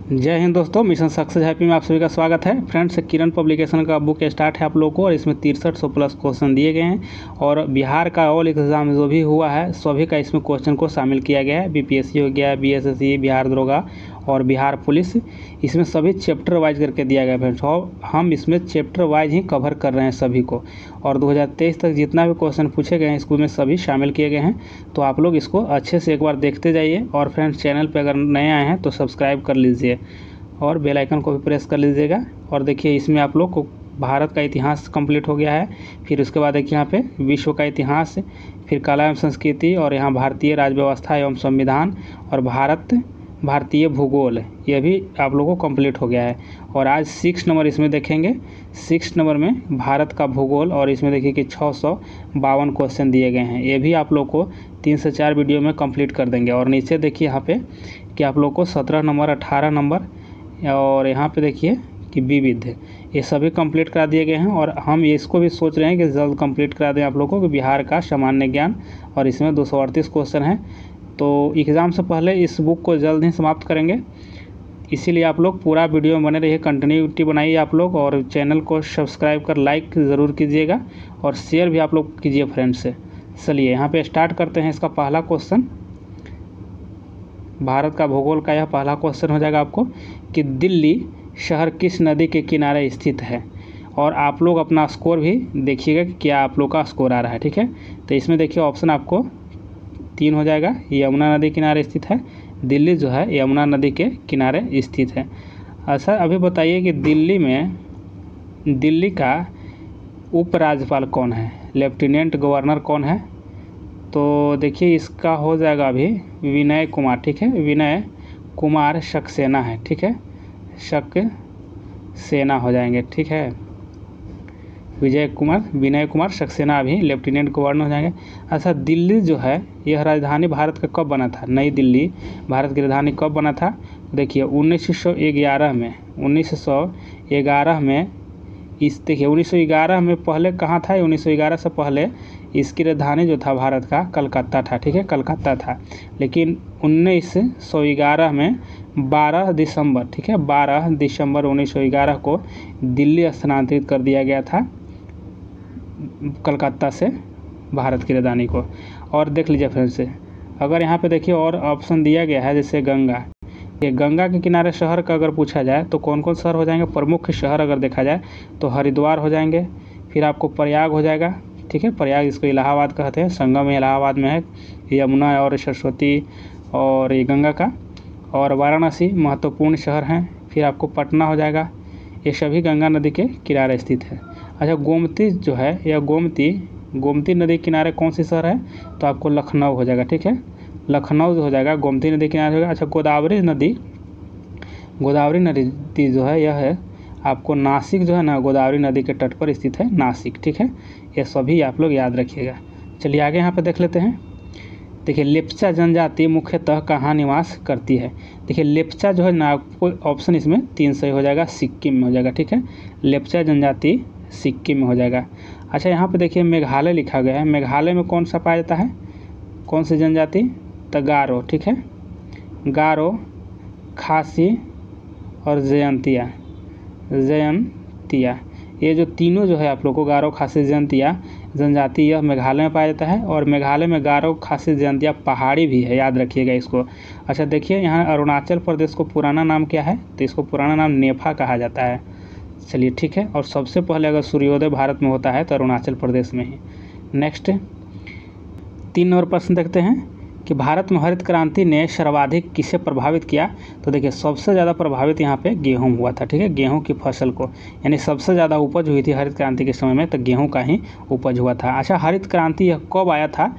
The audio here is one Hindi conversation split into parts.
जय हिंद दोस्तों, मिशन सक्सेस हैप्पी में आप सभी का स्वागत है। फ्रेंड्स, किरण पब्लिकेशन का बुक स्टार्ट है आप लोगों को और इसमें 6300 प्लस क्वेश्चन दिए गए हैं और बिहार का ऑल एग्ज़ाम जो भी हुआ है सभी का इसमें क्वेश्चन को शामिल किया गया है। बीपीएससी हो गया, बीएसएससी, बिहार दरोगा और बिहार पुलिस, इसमें सभी चैप्टर वाइज करके दिया गया फ्रेंड्स। और हम इसमें चैप्टर वाइज ही कवर कर रहे हैं सभी को, और 2023 तक जितना भी क्वेश्चन पूछे गए हैं स्कूल में सभी शामिल किए गए हैं। तो आप लोग इसको अच्छे से एक बार देखते जाइए और फ्रेंड्स चैनल पे अगर नए आए हैं तो सब्सक्राइब कर लीजिए और बेल आइकन को भी प्रेस कर लीजिएगा। और देखिए इसमें आप लोग को भारत का इतिहास कंप्लीट हो गया है, फिर उसके बाद देखिए यहाँ पे विश्व का इतिहास, फिर कला एवं संस्कृति, और यहाँ भारतीय राज्य व्यवस्था एवं संविधान और भारतीय भूगोल, ये भी आप लोगों को कंप्लीट हो गया है। और आज 6 नंबर इसमें देखेंगे। 6 नंबर में भारत का भूगोल, और इसमें देखिए कि 652 क्वेश्चन दिए गए हैं। ये भी आप लोग को 3 से 4 वीडियो में कंप्लीट कर देंगे। और नीचे देखिए यहाँ पे कि आप लोग को 17 नंबर, 18 नंबर और यहाँ पे देखिए कि विविध, ये सभी कंप्लीट करा दिए गए हैं। और हम इसको भी सोच रहे हैं कि जल्द कंप्लीट करा दें आप लोगों को बिहार का सामान्य ज्ञान, और इसमें 238 क्वेश्चन हैं। तो एग्ज़ाम से पहले इस बुक को जल्द ही समाप्त करेंगे, इसीलिए आप लोग पूरा वीडियो में बने रहिए, कंटिन्यूटी बनाइए आप लोग, और चैनल को सब्सक्राइब कर लाइक ज़रूर कीजिएगा और शेयर भी आप लोग कीजिए फ्रेंड्स से। चलिए यहाँ पे स्टार्ट करते हैं। इसका पहला क्वेश्चन भारत का भूगोल का यह पहला क्वेश्चन हो जाएगा आपको कि दिल्ली शहर किस नदी के किनारे स्थित है। और आप लोग अपना स्कोर भी देखिएगा कि क्या आप लोग का स्कोर आ रहा है, ठीक है। तो इसमें देखिए ऑप्शन आपको 3 हो जाएगा। यमुना नदी किनारे स्थित है, दिल्ली जो है यमुना नदी के किनारे स्थित है। अच्छा, अभी बताइए कि दिल्ली का उपराज्यपाल कौन है, लेफ्टिनेंट गवर्नर कौन है। तो देखिए इसका हो जाएगा अभी विनय कुमार, ठीक है। विनय कुमार सक्सेना है, ठीक है, सक्सेना हो जाएंगे, ठीक है। विनय कुमार सक्सेना अभी लेफ्टिनेंट गवर्नर हो जाएंगे। अच्छा, दिल्ली जो है यह राजधानी भारत का कब बना था, नई दिल्ली भारत की राजधानी कब बना था। देखिए 1911 में, 1911 में देखिए 1911 में पहले कहाँ था। 1911 से पहले इसकी राजधानी जो था भारत का कलकत्ता था, ठीक है, कलकत्ता था। लेकिन 1911 में 12 दिसंबर, ठीक है, 12 दिसंबर 1911 को दिल्ली स्थानांतरित कर दिया गया था कलकत्ता से भारत की राजधानी को। और देख लीजिए फिर से, अगर यहाँ पे देखिए और ऑप्शन दिया गया है जैसे गंगा, ये गंगा के किनारे शहर का अगर पूछा जाए तो कौन कौन शहर हो जाएंगे। प्रमुख शहर अगर देखा जाए तो हरिद्वार हो जाएंगे, फिर आपको प्रयाग हो जाएगा, ठीक है, प्रयाग इसको इलाहाबाद कहते हैं, संगम इलाहाबाद में है, यमुना और सरस्वती और ये गंगा का। और वाराणसी महत्वपूर्ण शहर हैं। फिर आपको पटना हो जाएगा, ये सभी गंगा नदी के किनारे स्थित है। अच्छा, गोमती जो है यह गोमती नदी किनारे कौन सी शहर है, तो आपको लखनऊ हो जाएगा, ठीक है, लखनऊ हो जाएगा, गोमती नदी किनारे होगा। अच्छा, गोदावरी नदी जो है यह है आपको नासिक जो है ना, गोदावरी नदी के तट पर स्थित है नासिक, ठीक है। ये सभी आप लोग याद रखिएगा। चलिए आगे यहाँ पे देख लेते हैं। देखिए लेप्चा जनजाति मुख्यतः कहाँ निवास करती है। देखिए लेप्चा जो है ना, आपको ऑप्शन इसमें 3 सही हो जाएगा, सिक्किम में हो जाएगा, ठीक है, लेप्चा जनजाति सिक्किम में हो जाएगा। अच्छा, यहाँ पे देखिए मेघालय लिखा गया है, मेघालय में कौन सा पाया जाता है, कौन सी जनजाति, तो गारो, ठीक है, गारो, खासी और जयंतिया, ये जो तीनों जो है आप लोग को गारो, खासी, जयंतिया जनजाति यह मेघालय में पाया जाता है। और मेघालय में गारो, खासी, जयंतिया पहाड़ी भी है, याद रखिएगा इसको। अच्छा देखिए यहाँ अरुणाचल प्रदेश को पुराना नाम क्या है, तो इसको पुराना नाम नेफा कहा जाता है। चलिए ठीक है, और सबसे पहले अगर सूर्योदय भारत में होता है तो अरुणाचल प्रदेश में ही। नेक्स्ट 3 नंबर प्रश्न देखते हैं कि भारत में हरित क्रांति ने सर्वाधिक किसे प्रभावित किया। तो देखिए सबसे ज़्यादा प्रभावित यहाँ पे गेहूं हुआ था, ठीक है, गेहूं की फसल को, यानी सबसे ज़्यादा उपज हुई थी हरित क्रांति के समय में, तो गेहूं का ही उपज हुआ था। अच्छा, हरित क्रांति यह कब आया था,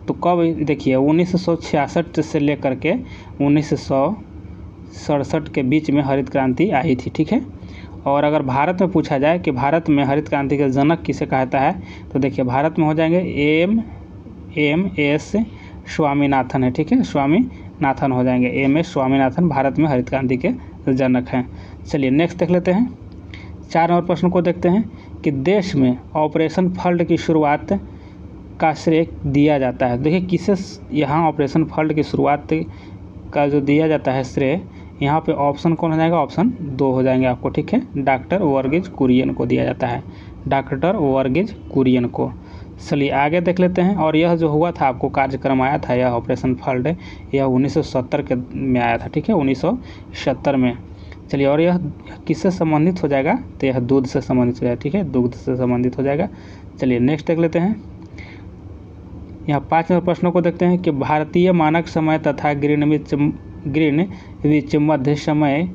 तो कब देखिए 1966 से लेकर के 1967 के बीच में हरित क्रांति आई थी, ठीक है। और अगर भारत में पूछा जाए कि भारत में हरित क्रांति के जनक किसे कहता है, तो देखिए भारत में हो जाएंगे एम.एस. स्वामीनाथन है, ठीक है, स्वामीनाथन हो जाएंगे, एम.एस. स्वामीनाथन भारत में हरित क्रांति के जनक हैं। चलिए नेक्स्ट देख लेते हैं। 4 नंबर प्रश्न को देखते हैं कि देश में ऑपरेशन फ्लड की शुरुआत का श्रेय दिया जाता है। देखिए किसे यहाँ ऑपरेशन फ्लड की शुरुआत का जो दिया जाता है श्रेय, यहाँ पे ऑप्शन कौन हो जाएगा, ऑप्शन 2 हो जाएंगे आपको, ठीक है। डॉक्टर वर्गीज कुरियन को दिया जाता है, डॉक्टर वर्गीज कुरियन को। चलिए आगे देख लेते हैं। और यह जो हुआ था आपको कार्यक्रम आया था, यह ऑपरेशन फ्लड, यह 1970 के में आया था, ठीक है, 1970 में। चलिए, और यह किससे संबंधित हो जाएगा, तो यह दूध से संबंधित हो जाएगा, ठीक है, दूध से संबंधित हो जाएगा। चलिए नेक्स्ट देख लेते हैं। यहाँ 5 नंबर प्रश्नों को देखते हैं कि भारतीय मानक समय तथा ग्रीनविच मध्य समय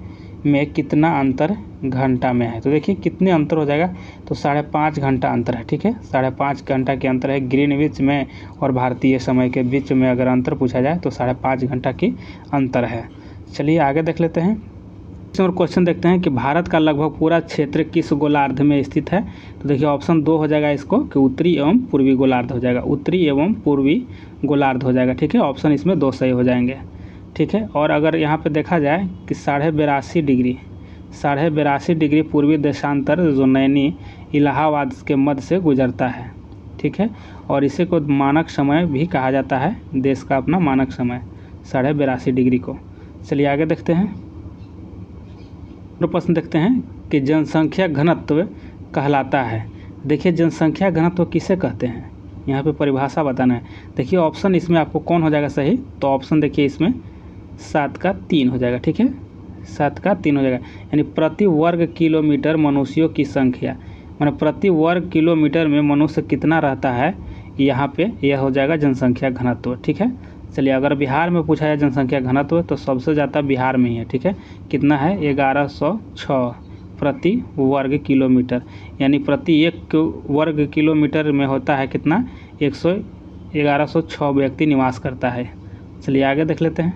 में कितना अंतर घंटा में है। तो देखिए कितने अंतर हो जाएगा, तो 5.5 घंटा अंतर है, ठीक है, 5.5 घंटा के अंतर है ग्रीनविच में और भारतीय समय के बीच में। अगर अंतर पूछा जाए तो 5.5 घंटा की अंतर है। चलिए आगे देख लेते हैं और क्वेश्चन देखते हैं कि भारत का लगभग पूरा क्षेत्र किस गोलार्ध में स्थित है। तो देखिए ऑप्शन 2 हो जाएगा इसको कि उत्तरी एवं पूर्वी गोलार्ध हो जाएगा, उत्तरी एवं पूर्वी गोलार्ध हो जाएगा, ठीक है। ऑप्शन इसमें 2 सही हो जाएंगे, ठीक है। और अगर यहाँ पे देखा जाए कि 82.5 डिग्री पूर्वी देशांतर जो नैनी इलाहाबाद के मध्य से गुजरता है, ठीक है, और इसे को मानक समय भी कहा जाता है, देश का अपना मानक समय 82.5 डिग्री को। चलिए आगे देखते हैं। प्रश्न देखते हैं कि जनसंख्या घनत्व कहलाता है। देखिए जनसंख्या घनत्व किसे कहते हैं, यहाँ पे परिभाषा बताना है। देखिए ऑप्शन इसमें आपको कौन हो जाएगा सही, तो ऑप्शन देखिए इसमें 7 का 3 हो जाएगा, ठीक है, 7 का 3 हो जाएगा। यानी प्रति वर्ग किलोमीटर मनुष्यों की संख्या, माने प्रति वर्ग किलोमीटर में मनुष्य कितना रहता है, यहाँ पे यह हो जाएगा जनसंख्या घनत्व, ठीक है। चलिए अगर बिहार में पूछा जाए जनसंख्या घनत्व तो सबसे ज़्यादा बिहार में ही है, ठीक है, कितना है 1106 प्रति वर्ग किलोमीटर, यानी प्रति 1 वर्ग किलोमीटर में होता है कितना 1106 व्यक्ति निवास करता है। चलिए आगे देख लेते हैं।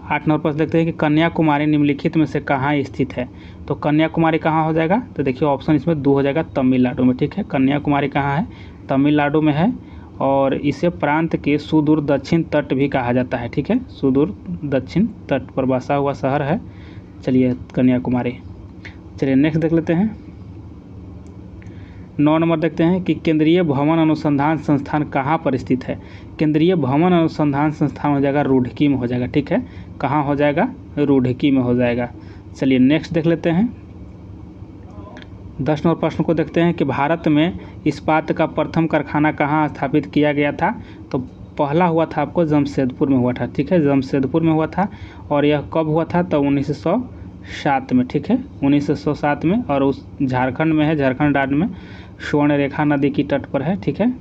8 नंबर प्रश्न देखते हैं कि कन्याकुमारी निम्नलिखित में से कहाँ स्थित है। तो कन्याकुमारी कहाँ हो जाएगा, तो देखिए ऑप्शन इसमें 2 हो जाएगा, तमिलनाडु में, ठीक है। कन्याकुमारी कहाँ है, तमिलनाडु में है, और इसे प्रांत के सुदूर दक्षिण तट भी कहा जाता है, ठीक है, सुदूर दक्षिण तट पर बसा हुआ शहर है। चलिए कन्याकुमारी। चलिए नेक्स्ट देख लेते हैं। 9 नंबर देखते हैं कि केंद्रीय भवन अनुसंधान संस्थान कहाँ पर स्थित है। केंद्रीय भवन अनुसंधान संस्थान हो जाएगा रुड़की में हो जाएगा, ठीक है, कहाँ हो जाएगा, रुड़की में हो जाएगा। चलिए नेक्स्ट देख लेते हैं। 10 नंबर प्रश्न को देखते हैं कि भारत में इस्पात का प्रथम कारखाना कहाँ स्थापित किया गया था। तो पहला हुआ था आपको जमशेदपुर में हुआ था, ठीक है, जमशेदपुर में हुआ था। और यह कब हुआ था, तो 1907 में, ठीक है, 1907 में। और उस झारखंड में है, झारखंड राज्य में स्वर्ण रेखा नदी की तट पर है, ठीक है।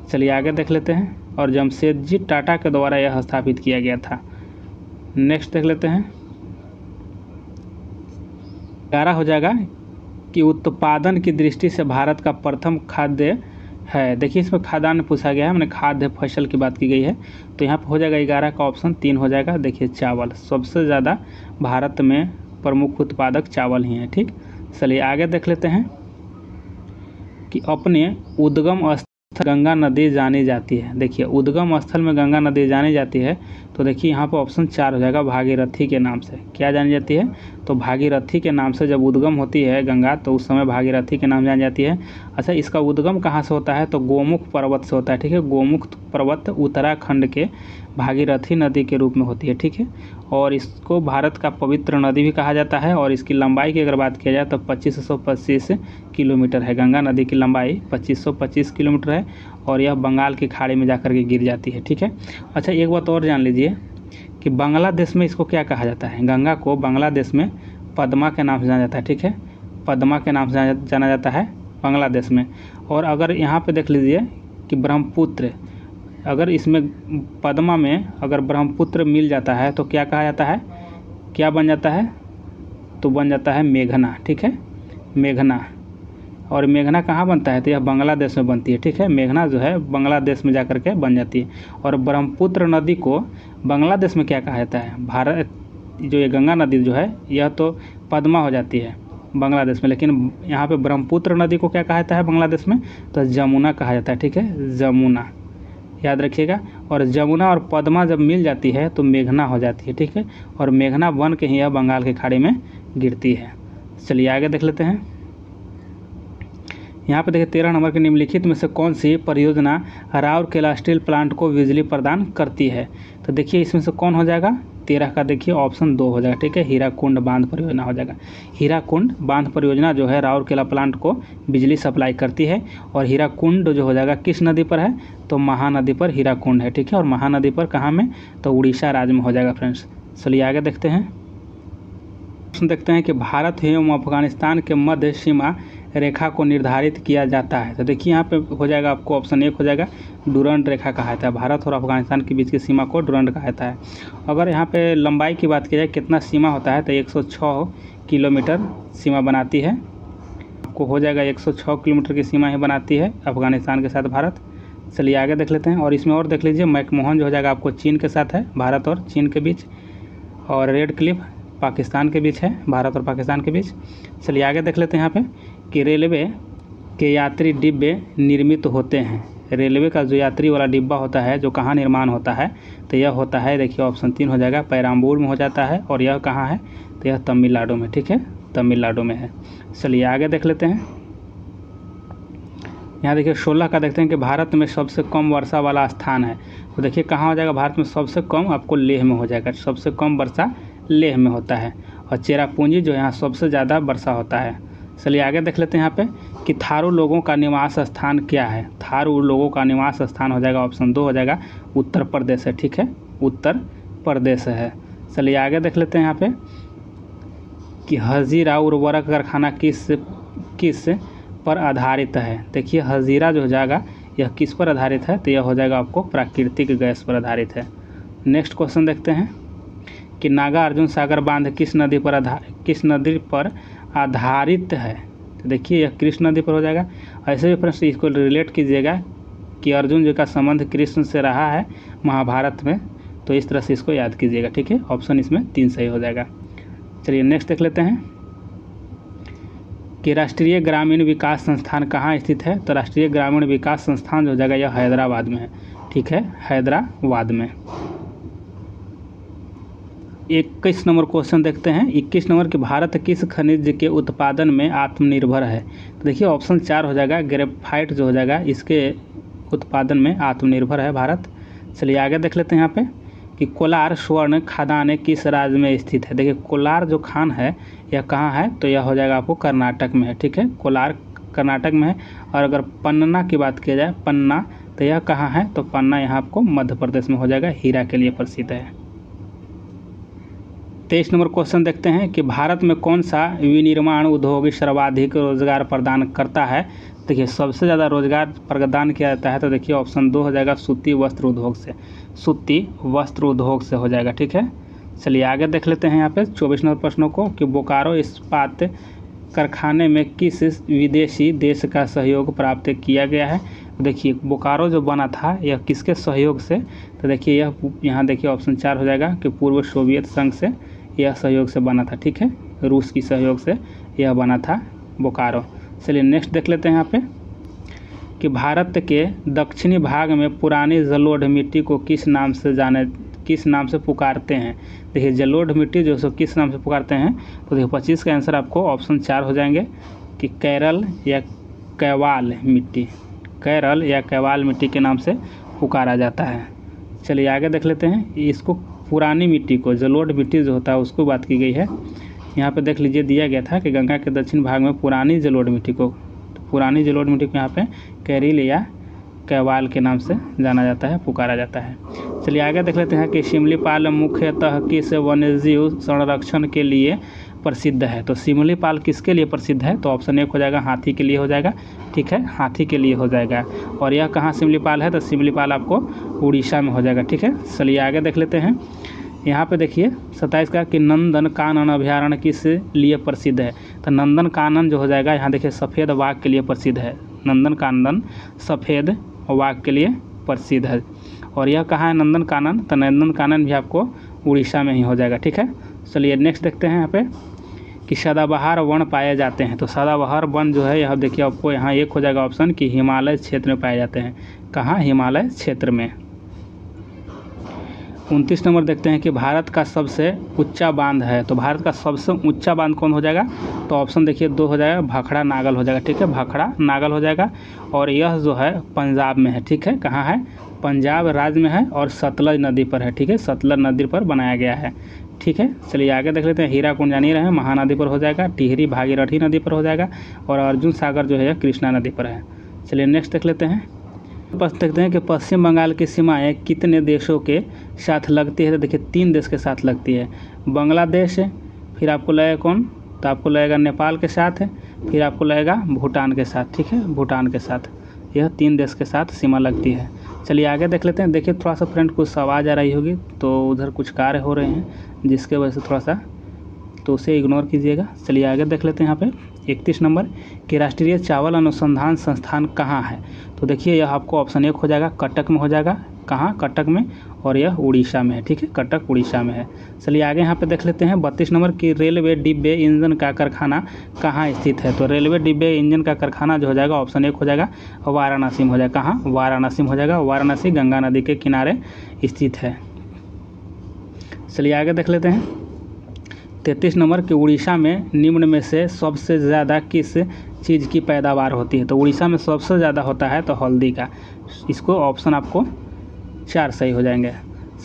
चलिए आगे देख लेते हैं। और जमशेदजी टाटा के द्वारा यह स्थापित किया गया था। नेक्स्ट देख लेते हैं। 11 हो जाएगा कि उत्पादन की दृष्टि से भारत का प्रथम खाद्य है। देखिए इसमें खाद्यान्न पूछा गया है, मैंने खाद्य फसल की बात की गई है, तो यहाँ पर हो जाएगा 11 का ऑप्शन 3 हो जाएगा। देखिए चावल, सबसे ज़्यादा भारत में प्रमुख उत्पादक चावल ही हैं, ठीक। चलिए आगे देख लेते हैं कि अपने उद्गम स्थल गंगा नदी जानी जाती है। देखिए उद्गम स्थल में गंगा नदी जानी जाती है, तो देखिए यहाँ पर ऑप्शन 4 हो जाएगा, भागीरथी के नाम से। क्या जानी जाती है, तो भागीरथी के नाम से जब उद्गम होती है गंगा, तो उस समय भागीरथी के नाम जानी जाती है। अच्छा, इसका उद्गम कहाँ से होता है, तो गोमुख पर्वत से होता है, ठीक है, गोमुख पर्वत उत्तराखंड के भागीरथी नदी के रूप में होती है, ठीक है। और इसको भारत का पवित्र नदी भी कहा जाता है। और इसकी लंबाई की अगर बात किया जाए तो 2525 किलोमीटर है। गंगा नदी की लंबाई 2525 किलोमीटर है, और यह बंगाल की खाड़ी में जाकर के गिर जाती है, ठीक है। अच्छा, एक बात और जान लीजिए कि बांग्लादेश में इसको क्या कहा जाता है, गंगा को बांग्लादेश में पद्मा के नाम से जाना जाता है, ठीक है, पद्मा के नाम से जाना जाता है बांग्लादेश में। और अगर यहाँ पे देख लीजिए कि ब्रह्मपुत्र, अगर इसमें पद्मा में अगर ब्रह्मपुत्र मिल जाता है तो क्या कहा जाता है, क्या बन जाता है, तो बन जाता है मेघना, ठीक है, मेघना। और मेघना कहाँ बनता है, तो यह बांग्लादेश में बनती है, ठीक है, मेघना जो है बांग्लादेश में जाकर के बन जाती है। और ब्रह्मपुत्र नदी को बांग्लादेश में क्या कहा जाता है, भारत जो ये गंगा नदी जो है यह तो पद्मा हो जाती है बांग्लादेश में, लेकिन यहाँ पे ब्रह्मपुत्र नदी को क्या कहा जाता है बांग्लादेश में, तो जमुना कहा जाता है, ठीक है, जमुना, याद रखिएगा। और जमुना और पद्मा जब मिल जाती है तो मेघना हो जाती है, ठीक है, और मेघना बन के ही यह बंगाल की खाड़ी में गिरती है। चलिए आगे देख लेते हैं। यहाँ पे देखिए 13 नंबर के निम्नलिखित में से कौन सी परियोजना राउरकेला स्टील प्लांट को बिजली प्रदान करती है। तो देखिए इसमें से कौन हो जाएगा, 13 का देखिए ऑप्शन 2 हो जाएगा, ठीक है, हीराकुंड बांध परियोजना हो जाएगा। हीराकुंड बांध परियोजना जो है राउरकेला प्लांट को बिजली सप्लाई करती है। और हीराकुंड जो हो जाएगा किस नदी पर है, तो महानदी पर हीराकुंड है, ठीक है। और महानदी पर कहाँ में, तो उड़ीसा राज्य में हो जाएगा फ्रेंड्स। चलिए आगे देखते हैं। देखते हैं कि भारत एवं अफगानिस्तान के मध्य सीमा रेखा को निर्धारित किया जाता है। तो देखिए यहाँ पे हो जाएगा आपको ऑप्शन 1 हो जाएगा, डुरंड रेखा कहा जाता है। भारत और अफगानिस्तान के बीच की सीमा को डुरंड कहा जाता है। अगर यहाँ पे लंबाई की बात की जाए कितना सीमा होता है, तो 106 किलोमीटर सीमा बनाती है। आपको हो जाएगा 106 किलोमीटर की सीमा ही बनाती है अफगानिस्तान के साथ भारत। चलिए आगे देख लेते हैं। और इसमें और देख लीजिए, मैकमोहन जो हो जाएगा आपको चीन के साथ है, भारत और चीन के बीच। और रेड क्लिफ पाकिस्तान के बीच है, भारत और पाकिस्तान के बीच। चलिए आगे देख लेते हैं यहाँ पे कि रेलवे के यात्री डिब्बे निर्मित होते हैं। रेलवे का जो यात्री वाला डिब्बा होता है जो कहाँ निर्माण होता है, तो यह होता है, देखिए ऑप्शन 3 हो जाएगा, पेराम्बूर में हो जाता है। और यह कहाँ है, तो यह तमिलनाडु में, ठीक है, तमिलनाडु में है। चलिए आगे देख लेते हैं। यहाँ देखिए 16 का देखते हैं कि भारत में सबसे कम वर्षा वाला स्थान है। तो देखिए कहाँ हो जाएगा, भारत में सबसे कम आपको लेह में हो जाएगा, सबसे कम वर्षा लेह में होता है। और चेरापूंजी जो यहाँ सबसे ज़्यादा वर्षा होता है। चलिए आगे देख लेते हैं यहाँ पे कि थारू लोगों का निवास स्थान क्या है। थारू लोगों का निवास स्थान हो जाएगा, ऑप्शन 2 हो जाएगा, उत्तर प्रदेश है, ठीक है, उत्तर प्रदेश है। चलिए आगे देख लेते हैं यहाँ पे कि हजीरा उर्वरक कारखाना किस पर आधारित है। देखिए हजीरा जो हो जाएगा यह किस पर आधारित है, तो यह हो जाएगा आपको प्राकृतिक गैस पर आधारित है। नेक्स्ट क्वेश्चन देखते हैं कि नागार्जुन सागर बांध किस नदी पर आधारित है। तो देखिए यह कृष्ण नदी पर हो जाएगा। ऐसे भी प्रश्न इसको रिलेट कीजिएगा कि अर्जुन जी का संबंध कृष्ण से रहा है महाभारत में, तो इस तरह से इसको याद कीजिएगा, ठीक है। ऑप्शन इसमें 3 सही हो जाएगा। चलिए नेक्स्ट देख लेते हैं कि राष्ट्रीय ग्रामीण विकास संस्थान कहाँ स्थित है। तो राष्ट्रीय ग्रामीण विकास संस्थान जो हो जाएगा यह हैदराबाद में है, ठीक है, हैदराबाद में। 21 नंबर क्वेश्चन देखते हैं। 21 नंबर कि भारत किस खनिज के उत्पादन में आत्मनिर्भर है। तो देखिए ऑप्शन 4 हो जाएगा, ग्रेफाइट जो हो जाएगा इसके उत्पादन में आत्मनिर्भर है भारत। चलिए आगे देख लेते हैं यहाँ पे कि कोलार स्वर्ण खदान किस राज्य में स्थित है। देखिए कोलार जो खान है यह कहाँ है, तो यह हो जाएगा आपको कर्नाटक में है, ठीक है, कोलार कर्नाटक में है। और अगर पन्ना की बात की जाए, पन्ना, तो यह कहाँ है, तो पन्ना यहाँ आपको मध्य प्रदेश में हो जाएगा, हीरा के लिए प्रसिद्ध है। 23 नंबर क्वेश्चन देखते हैं कि भारत में कौन सा विनिर्माण उद्योग सर्वाधिक रोजगार प्रदान करता है। देखिए सबसे ज़्यादा रोजगार प्रदान किया जाता है, तो देखिए ऑप्शन 2 हो जाएगा, सूती वस्त्र उद्योग से, सूती वस्त्र उद्योग से हो जाएगा, ठीक है। चलिए आगे देख लेते हैं यहाँ पे 24 नंबर प्रश्नों को कि बोकारो इस्पात कारखाने में किस विदेशी देश का सहयोग प्राप्त किया गया है। देखिए बोकारो जो बना था यह किसके सहयोग से, तो देखिए यह यहाँ देखिए ऑप्शन 4 हो जाएगा कि पूर्व सोवियत संघ से यह सहयोग से बना था, ठीक है, रूस की सहयोग से यह बना था बोकारो। चलिए नेक्स्ट देख लेते हैं यहाँ पे कि भारत के दक्षिणी भाग में पुरानी जलोढ़ मिट्टी को किस नाम से पुकारते हैं। देखिए जलोढ़ मिट्टी जो सो किस नाम से पुकारते हैं, तो देखिए 25 का आंसर आपको ऑप्शन 4 हो जाएंगे कि कैरल या कैवाल मिट्टी, कैरल या कैवाल मिट्टी के नाम से पुकारा जाता है। चलिए आगे देख लेते हैं। इसको पुरानी मिट्टी को, जलोढ़ मिट्टी जो होता है उसको बात की गई है। यहाँ पे देख लीजिए दिया गया था कि गंगा के दक्षिण भाग में पुरानी जलोढ़ मिट्टी को, पुरानी जलोढ़ मिट्टी को यहाँ पे कैरिल या कैवाल के नाम से जाना जाता है, पुकारा जाता है। चलिए आगे देख लेते हैं कि सिमलीपाल मुख्यतः किस वन्यजीव संरक्षण के लिए प्रसिद्ध है। तो सिमलीपाल किसके लिए प्रसिद्ध है, तो ऑप्शन 1 हो जाएगा, हाथी के लिए हो जाएगा, ठीक है, हाथी के लिए हो जाएगा। और यह कहाँ सिमलीपाल है, तो सिमलीपाल आपको उड़ीसा में हो जाएगा, ठीक है। चलिए आगे देख लेते हैं। यहाँ पे देखिए 27 का कि नंदन कानन अभयारण्य किस लिए प्रसिद्ध है। तो नंदन कानन जो हो जाएगा यहाँ देखिए सफ़ेद वाघ के लिए प्रसिद्ध है, नंदन कानन सफ़ेद वाघ के लिए प्रसिद्ध है। और यह कहाँ है नंदन कानन, तो नंदन कानन भी आपको उड़ीसा में ही हो जाएगा, ठीक है। चलिए नेक्स्ट देखते हैं यहाँ पे कि सदाबहार वन पाए जाते हैं। तो सदाबहार वन जो है यह देखिए आपको यहाँ 1 हो जाएगा ऑप्शन कि हिमालय क्षेत्र में पाए जाते हैं। कहाँ, हिमालय क्षेत्र में। 29 नंबर देखते हैं कि भारत का सबसे ऊंचा बांध है, तो भारत का सबसे ऊंचा बांध कौन हो जाएगा? तो ऑप्शन देखिए 2 हो जाएगा, भाखड़ा नागल हो जाएगा। ठीक है, भाखड़ा नागल हो जाएगा और यह जो है पंजाब में है। ठीक है, कहाँ है? पंजाब राज्य में है और सतलज नदी पर है। ठीक है, सतलज नदी पर बनाया गया है। ठीक है, चलिए आगे देख लेते हैं। हीराकुंड जान ही रहे हैं, महानदी पर हो जाएगा। टिहरी भागीरथी नदी पर हो जाएगा और अर्जुन सागर जो है कृष्णा नदी पर है। चलिए नेक्स्ट देख लेते हैं। बस देखते हैं कि पश्चिम बंगाल की सीमाएं कितने देशों के साथ लगती है? तो देखिए 3 देश के साथ लगती है। बांग्लादेश, फिर आपको लगेगा कौन? तो आपको लगेगा नेपाल के साथ, फिर आपको लगेगा भूटान के साथ। ठीक है, भूटान के साथ, यह 3 देश के साथ सीमा लगती है। चलिए आगे देख लेते हैं। देखिए थोड़ा सा फ्रेंड कुछ आवाज़ आ रही होगी, तो उधर कुछ कार्य हो रहे हैं जिसके वजह से थोड़ा सा, तो उसे इग्नोर कीजिएगा। चलिए आगे देख लेते हैं। यहाँ पे 31 नंबर कि राष्ट्रीय चावल अनुसंधान संस्थान कहाँ है? तो देखिए यह आपको ऑप्शन 1 हो जाएगा, कटक में हो जाएगा। कहाँ? कटक में, और यह उड़ीसा में है। ठीक है, कटक उड़ीसा में है। चलिए आगे यहाँ पे देख लेते हैं 32 नंबर की रेलवे डिब्बे इंजन का कारखाना कहाँ स्थित है? तो रेलवे डिब्बे इंजन का कारखाना जो हो जाएगा ऑप्शन 1 हो जाएगा, वाराणसी में हो जाएगा। कहाँ? वाराणसी में हो जाएगा। वाराणसी गंगा नदी के किनारे स्थित है। चलिए आगे देख लेते हैं 33 नंबर कि उड़ीसा में निम्न में से सबसे ज़्यादा किस चीज़ की पैदावार होती है? तो उड़ीसा में सबसे ज़्यादा होता है तो हल्दी का। इसको ऑप्शन आपको 4 सही हो जाएंगे।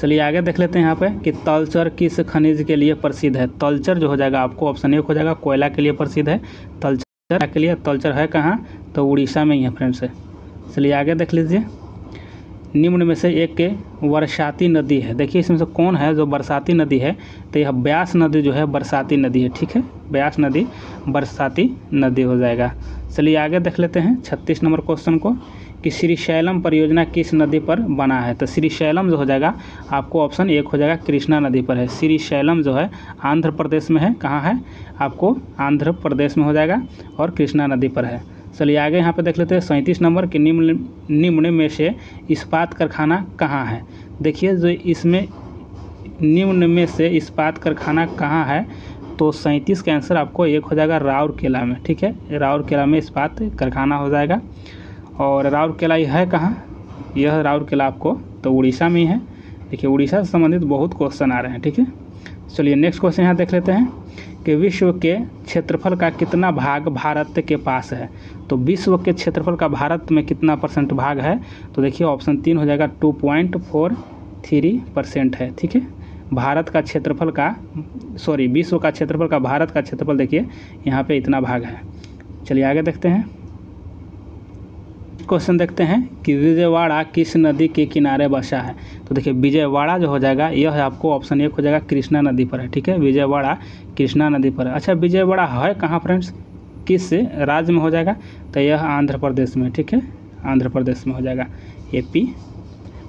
चलिए आगे देख लेते हैं यहाँ पे कि तलचर किस खनिज के लिए प्रसिद्ध है? तलचर जो हो जाएगा आपको ऑप्शन 1 हो जाएगा, कोयला के लिए प्रसिद्ध है। तलचर के लिए, तलचर है कहाँ? तो उड़ीसा में ही है फ्रेंड्स। चलिए आगे देख लीजिए। निम्न में से एक के बरसाती नदी है। देखिए इसमें से कौन है जो बरसाती नदी है? तो यह ब्यास नदी जो है बरसाती नदी है। ठीक है, ब्यास नदी बरसाती नदी हो जाएगा। चलिए आगे देख लेते हैं 36 नंबर क्वेश्चन को कि श्रीशैलम परियोजना किस नदी पर बना है? तो श्रीशैलम जो हो जाएगा आपको ऑप्शन 1 हो जाएगा, कृष्णा नदी पर है। श्रीशैलम जो है आंध्र प्रदेश में है। कहाँ है? आपको आंध्र प्रदेश में हो जाएगा और कृष्णा नदी पर है। चलिए आगे यहाँ पे देख लेते हैं 37 नंबर कि निम्न में से इस्पात कारखाना कहाँ है? देखिए जो इसमें निम्न में से इस्पात कारखाना कहाँ है, तो 37 का आंसर आपको 1 हो जाएगा, राउरकेला में। ठीक है, राउरकेला में इस्पात कारखाना हो जाएगा। और राउरकेला है कहाँ? यह राउरकेला आपको तो उड़ीसा में ही है। देखिए उड़ीसा से संबंधित बहुत क्वेश्चन आ रहे हैं। ठीक है, चलिए नेक्स्ट क्वेश्चन यहाँ देख लेते हैं कि विश्व के क्षेत्रफल का कितना भाग भारत के पास है? तो विश्व के क्षेत्रफल का भारत में कितना % भाग है? तो देखिए ऑप्शन 3 हो जाएगा, 2.43% है। ठीक है, भारत का क्षेत्रफल का, सॉरी विश्व का क्षेत्रफल का भारत का क्षेत्रफल देखिए यहाँ पे इतना भाग है। चलिए आगे देखते हैं। क्वेश्चन देखते हैं कि विजयवाड़ा किस नदी के किनारे बसा है? तो देखिए विजयवाड़ा जो हो जाएगा यह आपको ऑप्शन 1 हो जाएगा, कृष्णा नदी पर है। ठीक है, विजयवाड़ा कृष्णा नदी पर है। अच्छा विजयवाड़ा है कहाँ फ्रेंड्स, किस राज्य में हो जाएगा? तो यह आंध्र प्रदेश में। ठीक है, आंध्र प्रदेश में हो जाएगा, AP।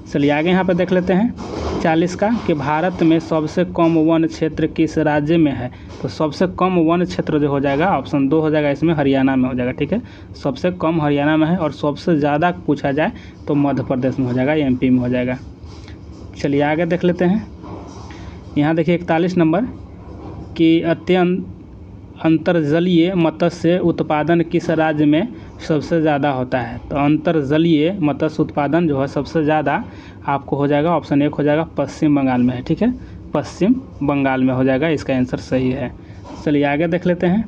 चलिए आगे यहाँ पर देख लेते हैं 40 का कि भारत में सबसे कम वन क्षेत्र किस राज्य में है? तो सबसे कम वन क्षेत्र जो हो जाएगा ऑप्शन 2 हो जाएगा, इसमें हरियाणा में हो जाएगा। ठीक है, सबसे कम हरियाणा में है और सबसे ज़्यादा पूछा जाए तो मध्य प्रदेश में हो जाएगा, MP में हो जाएगा। चलिए आगे देख लेते हैं। यहाँ देखिए 41 नंबर कि अत्यंत अंतर्जलीय मत्स्य उत्पादन किस राज्य में सबसे ज़्यादा होता है? तो अंतर्जलीय मत्स्य उत्पादन जो है सबसे ज़्यादा आपको हो जाएगा, ऑप्शन 1 हो जाएगा, पश्चिम बंगाल में है। ठीक है, पश्चिम बंगाल में हो जाएगा, इसका आंसर सही है। चलिए आगे देख लेते हैं।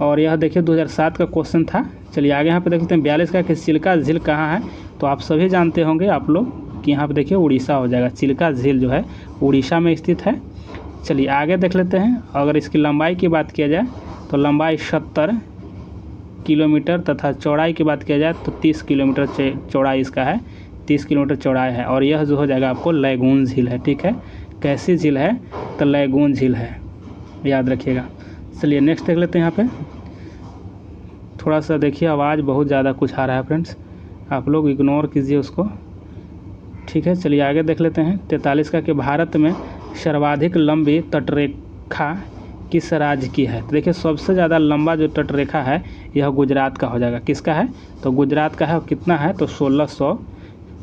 और यह देखिए 2007 का क्वेश्चन था। चलिए आगे यहाँ पे देख लेते हैं 42 का कि चिल्का झील कहाँ है? तो आप सभी जानते होंगे आप लोग कि यहाँ पे देखिए उड़ीसा हो जाएगा, चिल्का झील जो है उड़ीसा में स्थित है। चलिए आगे देख लेते हैं। अगर इसकी लंबाई की बात किया जाए तो लंबाई 70 किलोमीटर तथा चौड़ाई की बात किया जाए तो 30 किलोमीटर चौड़ाई इसका है, 30 किलोमीटर चौड़ाई है। और यह जो हो जाएगा आपको लैगून झील है। ठीक है, कैसी झील है? तो लैगून झील है, याद रखिएगा। चलिए नेक्स्ट देख लेते हैं। यहाँ पे थोड़ा सा देखिए आवाज़ बहुत ज़्यादा कुछ आ रहा है फ्रेंड्स, आप लोग इग्नोर कीजिए उसको। ठीक है, चलिए आगे देख लेते हैं 43 का कि भारत में सर्वाधिक लंबी तटरेखा किस राज्य की है? तो देखिए सबसे ज़्यादा लंबा जो तटरेखा है यह गुजरात का हो जाएगा। किसका है? तो गुजरात का है। और कितना है? तो 1600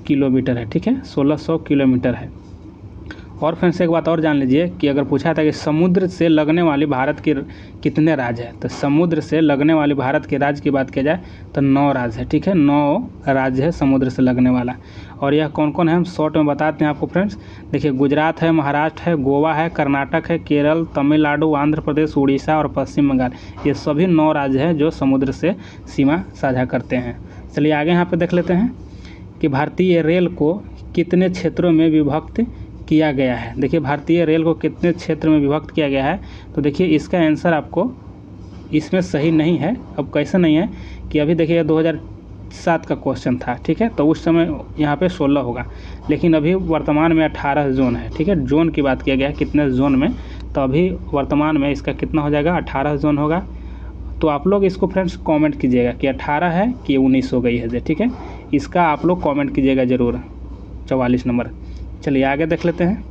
किलोमीटर है। ठीक है, 1600 किलोमीटर है। और फिर से एक बात और जान लीजिए कि अगर पूछा था कि समुद्र से लगने वाली भारत के कितने राज्य हैं, तो समुद्र से लगने वाली भारत के राज्य की बात की जाए तो 9 राज्य है। ठीक है, 9 राज्य है समुद्र से लगने वाला। और यह कौन कौन है हम शॉर्ट में बताते हैं आपको फ्रेंड्स। देखिए, गुजरात है, महाराष्ट्र है, गोवा है, कर्नाटक है, केरल, तमिलनाडु, आंध्र प्रदेश, उड़ीसा और पश्चिम बंगाल। ये सभी 9 राज्य हैं जो समुद्र से सीमा साझा करते हैं। चलिए आगे यहाँ पर देख लेते हैं कि भारतीय रेल को कितने क्षेत्रों में विभक्त किया गया है। देखिए, भारतीय रेल को कितने क्षेत्र में विभक्त किया गया है, तो देखिए इसका आंसर आपको इसमें सही नहीं है। अब कैसे नहीं है कि अभी देखिए 2007 का क्वेश्चन था, ठीक है, तो उस समय यहाँ पे 16 होगा, लेकिन अभी वर्तमान में 18 जोन है। ठीक है, जोन की बात किया गया है कितने जोन में, तो अभी वर्तमान में इसका कितना हो जाएगा, 18 जोन होगा। तो आप लोग इसको फ्रेंड्स कमेंट कीजिएगा कि 18 है कि 19 हो गई है। ठीक है, इसका आप लोग कमेंट कीजिएगा ज़रूर। 44 नंबर। चलिए आगे देख लेते हैं।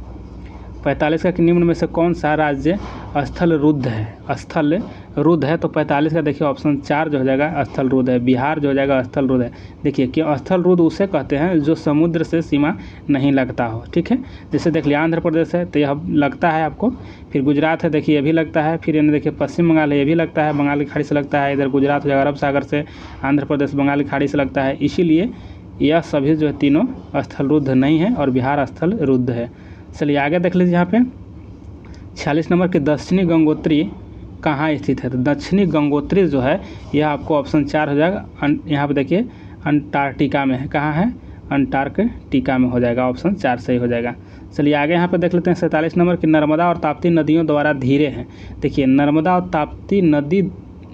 45 का निम्न में से कौन सा राज्य स्थल रुद्ध है। स्थल रुद्ध है तो 45 का देखिए ऑप्शन 4 जो हो जाएगा स्थल रुद्ध है। बिहार जो हो जाएगा स्थल रुद्ध है। देखिए कि स्थल रुद्ध उसे कहते हैं जो समुद्र से सीमा नहीं लगता हो। ठीक है, जैसे देख लिया आंध्र प्रदेश है तो यह लगता है आपको, फिर गुजरात है देखिए ये भी लगता है, फिर यानी देखिए पश्चिम बंगाल है ये भी लगता है, बंगाल की खाड़ी से लगता है, इधर गुजरात हो जाएगा अरब सागर से, आंध्र प्रदेश बंगाल की खाड़ी से लगता है। इसीलिए यह सभी जो है तीनों स्थल रुद्ध नहीं है और बिहार स्थल रुद्ध है। चलिए आगे देख लीजिए यहाँ पे 46 नंबर की दक्षिणी गंगोत्री कहाँ स्थित है। तो दक्षिणी गंगोत्री जो है यह आपको ऑप्शन 4 हो जाएगा। यहाँ पे देखिए अंटार्कटिका में है। कहाँ है, अंटार्कटिका में हो जाएगा, ऑप्शन 4 सही हो जाएगा। चलिए आगे यहाँ पे देख लेते हैं 47 नंबर की नर्मदा और ताप्ती नदियों द्वारा घिरे हैं। देखिए नर्मदा और ताप्ती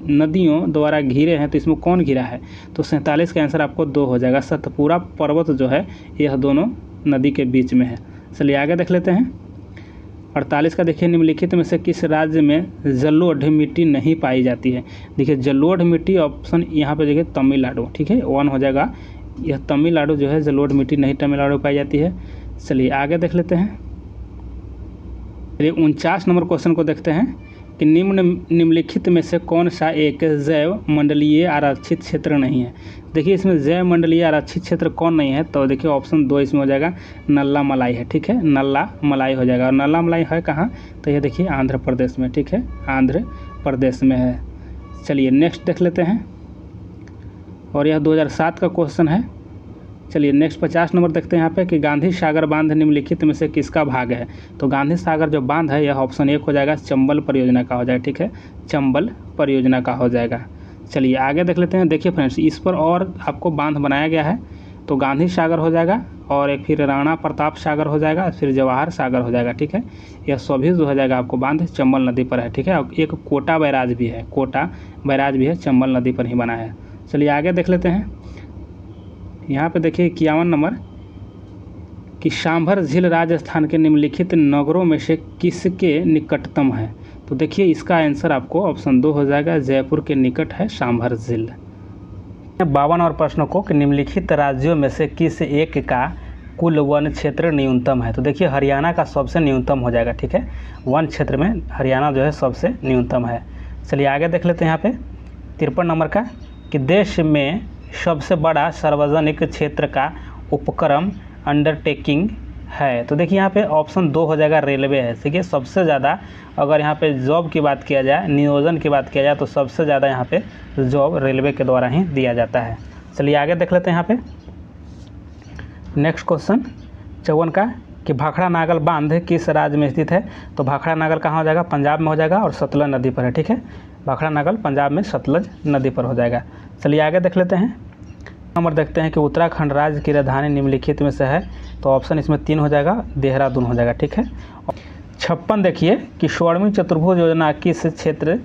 नदियों द्वारा घिरे हैं, तो इसमें कौन घिरा है, तो 47 का आंसर आपको 2 हो जाएगा। सतपुरा पर्वत जो है यह दोनों नदी के बीच में है। चलिए आगे देख लेते हैं 48 का देखिए निम्नलिखित में से किस राज्य में जलोढ़ मिट्टी नहीं पाई जाती है। देखिए जलोढ़ मिट्टी ऑप्शन यहाँ पे देखिए तमिलनाडु। ठीक है, 1 हो जाएगा, यह तमिलनाडु जो है जलोढ़ मिट्टी नहीं तमिलनाडु पाई जाती है। चलिए आगे देख लेते हैं। चलिए 49 नंबर क्वेश्चन को देखते हैं कि निम्नलिखित में से कौन सा एक जैव मंडलीय आरक्षित क्षेत्र नहीं है। देखिए इसमें जैव मंडलीय आरक्षित क्षेत्र कौन नहीं है, तो देखिए ऑप्शन 2 इसमें हो जाएगा नल्ला मलाई है। ठीक है, नल्ला मलाई हो जाएगा। और नल्ला मलाई है कहाँ, तो ये देखिए आंध्र प्रदेश में। ठीक है, आंध्र प्रदेश में है। चलिए नेक्स्ट देख लेते हैं, और यह 2007 का क्वेश्चन है। चलिए नेक्स्ट 50 नंबर देखते हैं यहाँ पे कि गांधी सागर बांध निम्नलिखित में से किसका भाग है। तो गांधी सागर जो बांध है यह ऑप्शन 1 हो जाएगा, चंबल परियोजना का हो जाएगा। ठीक है, चंबल परियोजना का हो जाएगा। चलिए आगे देख लेते हैं। देखिए फ्रेंड्स इस पर और आपको बांध बनाया गया है, तो गांधी सागर हो जाएगा, और एक फिर राणा प्रताप सागर हो जाएगा, फिर जवाहर सागर हो जाएगा। ठीक है, यह सभी जो हो जाएगा आपको बांध चंबल नदी पर है। ठीक है, और एक कोटा बैराज भी है, कोटा बैराज भी है, चंबल नदी पर ही बना है। चलिए आगे देख लेते हैं। यहाँ पे देखिए 51 नंबर कि सांभर झील राजस्थान के निम्नलिखित नगरों में से किसके निकटतम है। तो देखिए इसका आंसर आपको ऑप्शन 2 हो जाएगा, जयपुर के निकट है सांभर झील। 52 और प्रश्नों को कि निम्नलिखित राज्यों में से किस एक का कुल वन क्षेत्र न्यूनतम है। तो देखिए हरियाणा का सबसे न्यूनतम हो जाएगा। ठीक है, वन क्षेत्र में हरियाणा जो है सबसे न्यूनतम है। चलिए आगे देख लेते हैं यहाँ पे 53 नंबर का कि देश में सबसे बड़ा सार्वजनिक क्षेत्र का उपक्रम अंडरटेकिंग है। तो देखिए यहाँ पे ऑप्शन 2 हो जाएगा, रेलवे है। ठीक है, सबसे ज़्यादा अगर यहाँ पे जॉब की बात किया जाए, नियोजन की बात किया जाए, तो सबसे ज़्यादा यहाँ पे जॉब रेलवे के द्वारा ही दिया जाता है। चलिए आगे देख लेते हैं यहाँ पे नेक्स्ट क्वेश्चन 54 का कि भाखड़ा नागल बांध किस राज्य में स्थित है। तो भाखड़ा नागल कहाँ हो जाएगा, पंजाब में हो जाएगा, और सतलज नदी पर है। ठीक है, भाखड़ा नागल पंजाब में सतलज नदी पर हो जाएगा। चलिए आगे देख लेते हैं। नंबर देखते हैं कि उत्तराखंड राज्य की राजधानी निम्नलिखित में से है। तो ऑप्शन इसमें 3 हो जाएगा, देहरादून हो जाएगा। ठीक है, 56 देखिए कि स्वर्णिम चतुर्भुज योजना किस क्षेत्र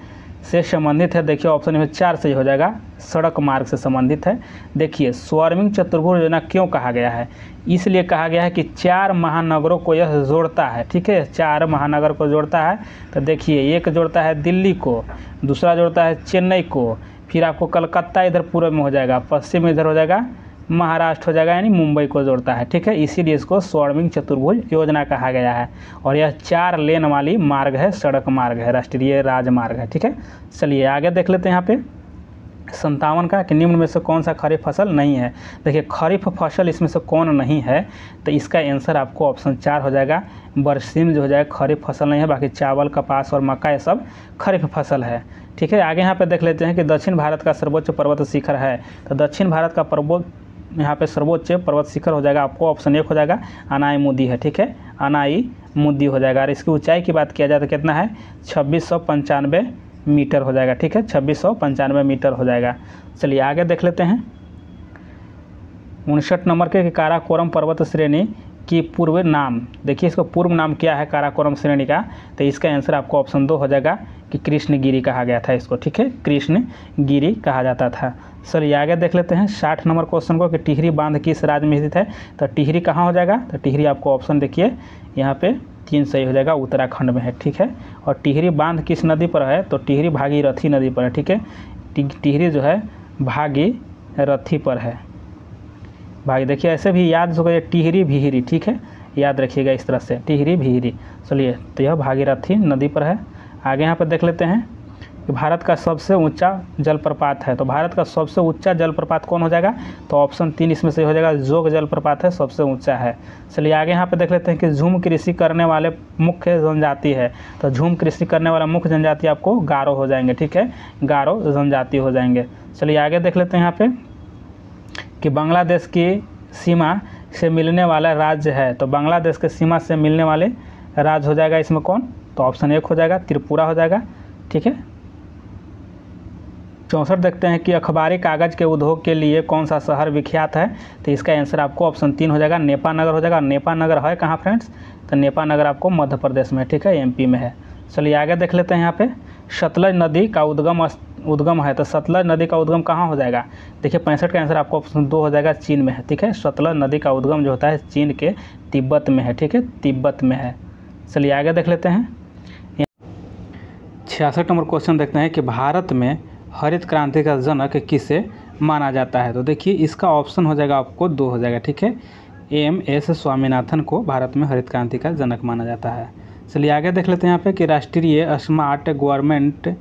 से संबंधित है। देखिए ऑप्शन में 4 सही हो जाएगा, सड़क मार्ग से संबंधित है। देखिए स्वर्णिम चतुर्भुज योजना क्यों कहा गया है, इसलिए कहा गया है कि 4 महानगरों को यह जोड़ता है। ठीक है, 4 महानगर को जोड़ता है। तो देखिए एक जोड़ता है दिल्ली को, दूसरा जोड़ता है चेन्नई को, फिर आपको कलकत्ता इधर पूर्व में हो जाएगा, पश्चिम में इधर हो जाएगा महाराष्ट्र हो जाएगा, यानी मुंबई को जोड़ता है। ठीक है, इसीलिए इसको स्वर्णिम चतुर्भुज योजना कहा गया है। और यह 4 लेन वाली मार्ग है, सड़क मार्ग है, राष्ट्रीय राजमार्ग है। ठीक है, चलिए आगे देख लेते हैं यहाँ पे 57 का कि निम्न में से कौन सा खरीफ फसल नहीं है। देखिए खरीफ फसल इसमें से कौन नहीं है, तो इसका आंसर आपको ऑप्शन 4 हो जाएगा। बरसीम जो हो जाएगा खरीफ फसल नहीं है, बाकी चावल, कपास और मक्का ये सब खरीफ फसल है। ठीक है, आगे यहाँ पे देख लेते हैं कि दक्षिण भारत का सर्वोच्च पर्वत शिखर है। तो दक्षिण भारत का यहाँ पे सर्वोच्च पर्वत शिखर हो जाएगा आपको ऑप्शन 1 हो जाएगा, अनाई है। ठीक है, अनाई हो जाएगा। और इसकी ऊंचाई की बात किया जाए तो कितना है, 2695 मीटर हो जाएगा। ठीक है, 2695 मीटर हो जाएगा। चलिए आगे देख लेते हैं 59 नंबर के काराकोरम पर्वत श्रेणी की पूर्व नाम। देखिए इसका पूर्व नाम क्या है काराकोरम श्रेणी का, तो इसका आंसर आपको ऑप्शन 2 हो जाएगा कि कृष्णगिरी कहा गया था इसको। ठीक है, कृष्णगिरी कहा जाता था। चलिए आगे देख लेते हैं 60 नंबर क्वेश्चन को कि टिहरी बांध किस राज्य में स्थित है। तो टिहरी कहाँ हो जाएगा, तो टिहरी आपको ऑप्शन देखिए यहाँ पे 3 सही हो जाएगा, उत्तराखंड में है। ठीक है, और टिहरी बांध किस नदी पर है, तो टिहरी भागीरथी नदी पर है। ठीक है, टिहरी जो है भागीरथी पर है। भाई देखिए ऐसे भी याद हो गया, टिहरी भिहिरी। ठीक है, याद रखिएगा इस तरह से, टिहरी भिहिरी। चलिए तो यह भागीरथी नदी पर है। आगे यहाँ पर देख लेते हैं कि भारत का सबसे ऊंचा जलप्रपात है। तो भारत का सबसे ऊंचा जलप्रपात कौन हो जाएगा, तो ऑप्शन 3 इसमें से हो जाएगा, जोग जलप्रपात है, सबसे ऊंचा है। चलिए आगे यहाँ पे देख लेते हैं कि झूम कृषि करने वाले मुख्य जनजाति है। तो झूम कृषि करने वाला मुख्य जनजाति आपको गारो हो जाएंगे। ठीक है, गारो जनजाति हो जाएंगे। चलिए आगे देख लेते हैं यहाँ पे कि बांग्लादेश की सीमा से मिलने वाला राज्य है। तो बांग्लादेश के सीमा से मिलने वाले राज्य हो जाएगा इसमें कौन, तो ऑप्शन 1 हो जाएगा, त्रिपुरा हो जाएगा। ठीक है, 64 देखते हैं कि अखबारी कागज़ के उद्योग के लिए कौन सा शहर विख्यात है। तो इसका आंसर आपको ऑप्शन 3 हो जाएगा, नेपानगर हो जाएगा। नेपानगर है कहाँ फ्रेंड्स, तो नेपानगर आपको मध्य प्रदेश में, ठीक है, एमपी में है। चलिए आगे देख लेते हैं यहाँ पे सतलज नदी का उद्गम है। तो सतलज नदी का उद्गम कहाँ हो जाएगा, देखिए 65 का आंसर आपको ऑप्शन 2 हो जाएगा, चीन में है। ठीक है, सतलज नदी का उद्गम जो होता है चीन के तिब्बत में है। ठीक है, तिब्बत में है। चलिए आगे देख लेते हैं 66 नंबर क्वेश्चन देखते हैं कि भारत में हरित क्रांति का जनक किसे माना जाता है। तो देखिए इसका ऑप्शन हो जाएगा आपको 2 हो जाएगा। ठीक है, एम.एस. स्वामीनाथन को भारत में हरित क्रांति का जनक माना जाता है। चलिए आगे देख लेते हैं यहाँ पे कि राष्ट्रीय स्मार्ट गवर्नमेंट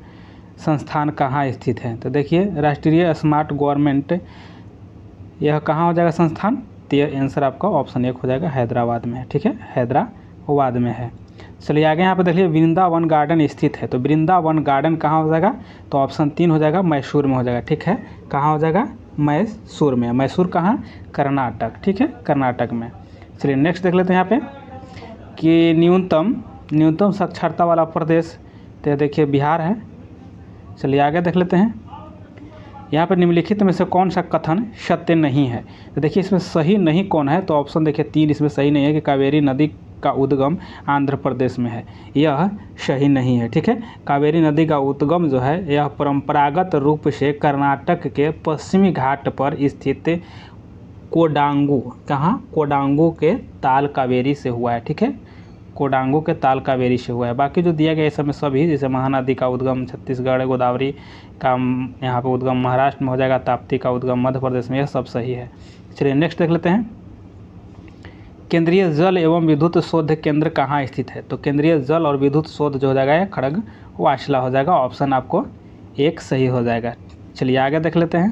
संस्थान कहाँ स्थित है। तो देखिए राष्ट्रीय स्मार्ट गवर्नमेंट यह कहाँ हो जाएगा संस्थान, तो यह आंसर आपका ऑप्शन 1 हो जाएगा, हैदराबाद में है। ठीक है, हैदराबाद में है। चलिए आगे यहाँ पे देखिए वृंदावन गार्डन स्थित है। तो वृंदावन गार्डन कहाँ हो जाएगा, तो ऑप्शन 3 हो जाएगा, मैसूर में हो जाएगा। ठीक है, कहाँ हो जाएगा, मैसूर में। मैसूर कहाँ, कर्नाटक। ठीक है, कर्नाटक में। चलिए नेक्स्ट देख लेते हैं यहाँ पे कि न्यूनतम साक्षरता वाला प्रदेश, तो देखिए बिहार है। चलिए आगे देख लेते हैं यहाँ पर निम्नलिखित में से कौन सा कथन सत्य नहीं है। तो देखिए इसमें सही नहीं कौन है, तो ऑप्शन देखिए 3 इसमें सही नहीं है कि कावेरी नदी का उद्गम आंध्र प्रदेश में है, यह सही नहीं है। ठीक है, कावेरी नदी का उद्गम जो है यह परंपरागत रूप से कर्नाटक के पश्चिमी घाट पर स्थित कोडांगू, कहाँ, कोडांगू के ताल कावेरी से हुआ है। ठीक है, कोडांगू के ताल कावेरी से हुआ है। बाकी जो दिया गया इस समय सभी, जैसे महानदी का उद्गम छत्तीसगढ़, गोदावरी का यहाँ पे उद्गम महाराष्ट्र में हो जाएगा, ताप्ती का उद्गम मध्य प्रदेश में, यह सब सही है। चलिए नेक्स्ट देख लेते हैं केंद्रीय जल एवं विद्युत शोध केंद्र कहाँ स्थित है। तो केंद्रीय जल और विद्युत शोध जो हो जाएगा खड़गवासला हो जाएगा, ऑप्शन आपको 1 सही हो जाएगा। चलिए आगे देख लेते हैं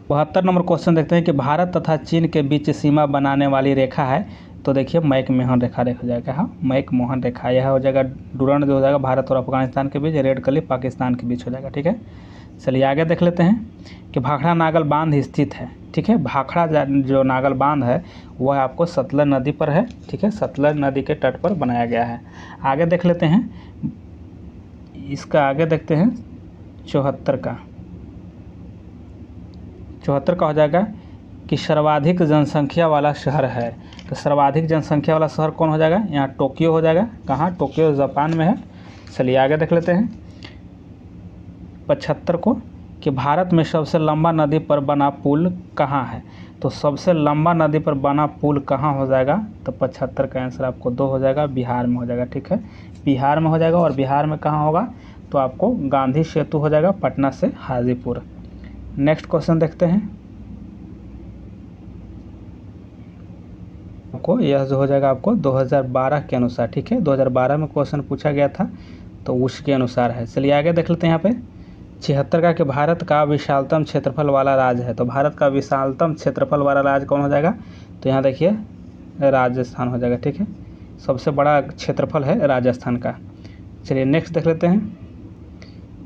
72 नंबर क्वेश्चन देखते हैं कि भारत तथा चीन के बीच सीमा बनाने वाली रेखा है। तो देखिए मैक-मोहन रेखा हो जाएगा। हाँ, मैक-मोहन रेखा यह हो जाएगा। डूरंड जो हो जाएगा भारत और अफगानिस्तान के बीच, रेड क्लिफ पाकिस्तान के बीच हो जाएगा। ठीक है, चलिए आगे देख लेते हैं कि भाखड़ा नागल बांध स्थित है। ठीक है, भाखड़ा जो नागल बांध है वह आपको सतलज नदी पर है। ठीक है, सतलज नदी के तट पर बनाया गया है। आगे देख लेते हैं इसका, आगे देखते हैं 74 का हो जाएगा कि सर्वाधिक जनसंख्या वाला शहर है। तो सर्वाधिक जनसंख्या वाला शहर कौन हो जाएगा, यहाँ टोक्यो हो जाएगा। कहाँ, टोक्यो जापान में है। चलिए आगे देख लेते हैं 75 को कि भारत में सबसे लंबा नदी पर बना पुल कहाँ है। तो सबसे लंबा नदी पर बना पुल कहाँ हो जाएगा, तो 75 का आंसर आपको 2 हो जाएगा, बिहार में हो जाएगा। ठीक है, बिहार में हो जाएगा। और बिहार में कहाँ होगा, तो आपको गांधी सेतु हो जाएगा, पटना से हाजीपुर। नेक्स्ट क्वेश्चन देखते हैं आपको, यह जो हो जाएगा आपको 2012 के अनुसार। ठीक है, 2012 में क्वेश्चन पूछा गया था तो उसके अनुसार है। चलिए आगे देख लेते हैं यहाँ पे 76 का कि भारत का विशालतम क्षेत्रफल वाला राज्य है। तो भारत का विशालतम क्षेत्रफल वाला राज्य कौन हो जाएगा? तो यहाँ देखिए राजस्थान हो जाएगा, ठीक है। सबसे बड़ा क्षेत्रफल है राजस्थान का। चलिए नेक्स्ट देख लेते हैं।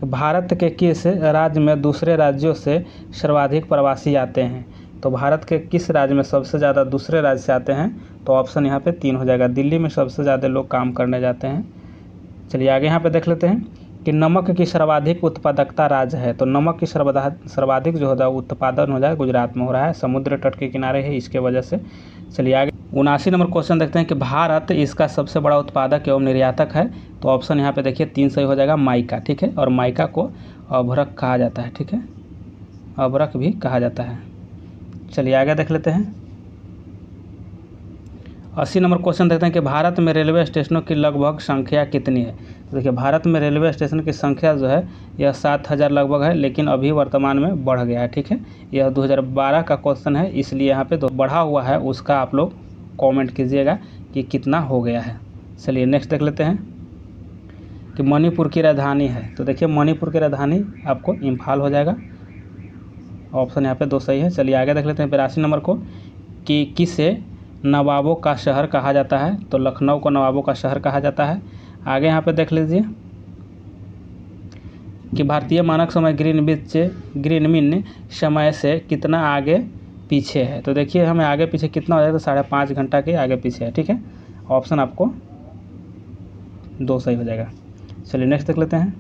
भारत के किस राज्य में दूसरे राज्यों से सर्वाधिक प्रवासी आते हैं? तो भारत के किस राज्य में सबसे ज़्यादा दूसरे राज्य से आते हैं? तो ऑप्शन यहाँ पे 3 हो जाएगा। दिल्ली में सबसे ज़्यादा लोग काम करने जाते हैं। चलिए आगे यहाँ पे देख लेते हैं कि नमक की सर्वाधिक उत्पादकता राज्य है। तो नमक की सर्वाधिक जो होता है उत्पादन हो जाए गुजरात में हो रहा है, समुद्र तट के किनारे है इसके वजह से। चलिए आगे 79 नंबर क्वेश्चन देखते हैं कि भारत इसका सबसे बड़ा उत्पादक एवं निर्यातक है। तो ऑप्शन यहाँ पे देखिए 3 सही हो जाएगा, माइका, ठीक है। और माइका को अभ्रक कहा जाता है, ठीक है, अभ्रक भी कहा जाता है। चलिए आगे देख लेते हैं। 80 नंबर क्वेश्चन देखते हैं कि भारत में रेलवे स्टेशनों की लगभग संख्या कितनी है? तो देखिए भारत में रेलवे स्टेशन की संख्या जो है यह 7000 लगभग है, लेकिन अभी वर्तमान में बढ़ गया है, ठीक है। यह 2012 का क्वेश्चन है, इसलिए यहाँ पे तो बढ़ा हुआ है, उसका आप लोग कमेंट कीजिएगा कि कितना हो गया है। चलिए नेक्स्ट देख लेते हैं कि मणिपुर की राजधानी है। तो देखिए मणिपुर की राजधानी आपको इम्फाल हो जाएगा, ऑप्शन यहाँ पे 2 सही है। चलिए आगे देख लेते हैं 82 नंबर को कि किसे नवाबों का शहर कहा जाता है? तो लखनऊ को नवाबों का शहर कहा जाता है। आगे यहाँ पे देख लीजिए कि भारतीय मानक समय ग्रीनविच समय से कितना आगे पीछे है? तो देखिए हमें आगे पीछे कितना हो जाएगा? तो 5.5 घंटा के आगे पीछे है, ठीक है। ऑप्शन आपको 2 सही हो जाएगा। चलिए नेक्स्ट देख लेते हैं।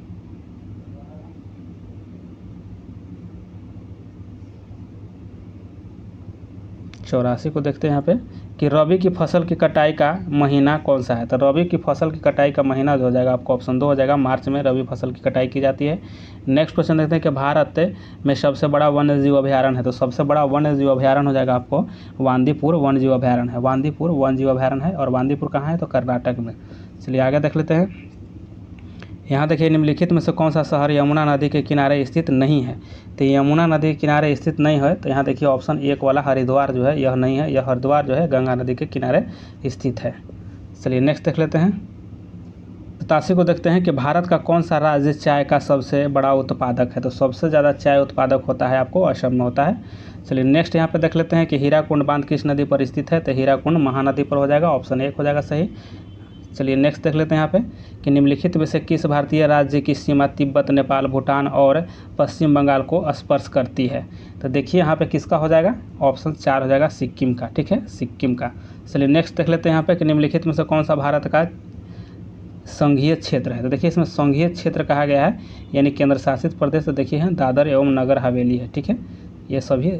चौरासी को देखते हैं यहाँ पे कि रबी की फसल की कटाई का महीना कौन सा है? तो रबी की फसल की कटाई का महीना जो हो जाएगा आपको ऑप्शन 2 हो जाएगा, मार्च में रबी फसल की कटाई की जाती है। नेक्स्ट क्वेश्चन देखते हैं कि भारत में सबसे बड़ा वन्य जीव अभयारण्य है। तो सबसे बड़ा वन्य जीव अभयारण्य हो जाएगा आपको बांदीपुर वन्य जीव अभयारण्य है। बांदीपुर वन्य जीव अभयारण्य है, और बांदीपुर कहाँ है? तो कर्नाटक में। चलिए आगे देख लेते हैं। यहाँ देखिए निम्नलिखित में से कौन सा शहर यमुना नदी के किनारे स्थित नहीं है? तो यमुना नदी के किनारे स्थित नहीं है, तो यहाँ देखिए ऑप्शन 1 वाला हरिद्वार जो है यह नहीं है, यह हरिद्वार जो है गंगा नदी के किनारे स्थित है। चलिए नेक्स्ट देख लेते हैं। 87 को देखते हैं कि भारत का कौन सा राज्य चाय का सबसे बड़ा उत्पादक है? तो सबसे ज़्यादा चाय उत्पादक होता है आपको असम में होता है। चलिए नेक्स्ट यहाँ पे देख लेते हैं कि हीराकुंड बांध किस नदी पर स्थित है? तो हीराकुंड महानदी पर हो जाएगा, ऑप्शन 1 हो जाएगा सही। चलिए नेक्स्ट देख लेते हैं यहाँ पे कि निम्नलिखित में से किस भारतीय राज्य की सीमा तिब्बत, नेपाल, भूटान और पश्चिम बंगाल को स्पर्श करती है? तो देखिए यहाँ पे किसका हो जाएगा? ऑप्शन 4 हो जाएगा, सिक्किम का, ठीक है, सिक्किम का। चलिए नेक्स्ट देख लेते हैं यहाँ पे कि निम्नलिखित में से कौन सा भारत का संघीय क्षेत्र है? तो देखिए इसमें संघीय क्षेत्र कहा गया है, यानी केंद्र शासित प्रदेश। तो देखिए हैं दादर एवं नगर हवेली है, ठीक है, ये सभी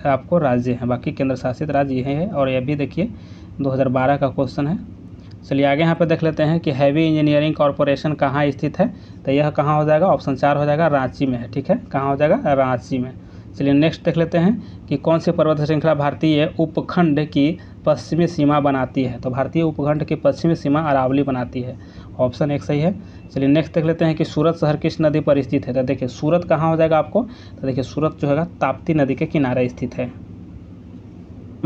आपको राज्य हैं, बाकी केंद्र शासित राज्य ये है। और यह भी देखिए 2012 का क्वेश्चन है। चलिए आगे यहाँ पे देख लेते हैं कि हैवी इंजीनियरिंग कॉरपोरेशन कहाँ स्थित है? तो यह कहाँ हो जाएगा? ऑप्शन 4 हो जाएगा, रांची में है, ठीक है, कहाँ हो जाएगा? रांची में। चलिए नेक्स्ट देख लेते हैं कि कौन सी पर्वत श्रृंखला भारतीय उपखंड की पश्चिमी सीमा बनाती है? तो भारतीय उपखंड की पश्चिमी सीमा अरावली बनाती है, ऑप्शन 1 सही है। चलिए नेक्स्ट देख लेते हैं कि सूरत शहर किस नदी पर स्थित है? तो देखिए सूरत कहाँ हो जाएगा आपको? तो देखिए सूरत जो है ताप्ती नदी के किनारे स्थित है।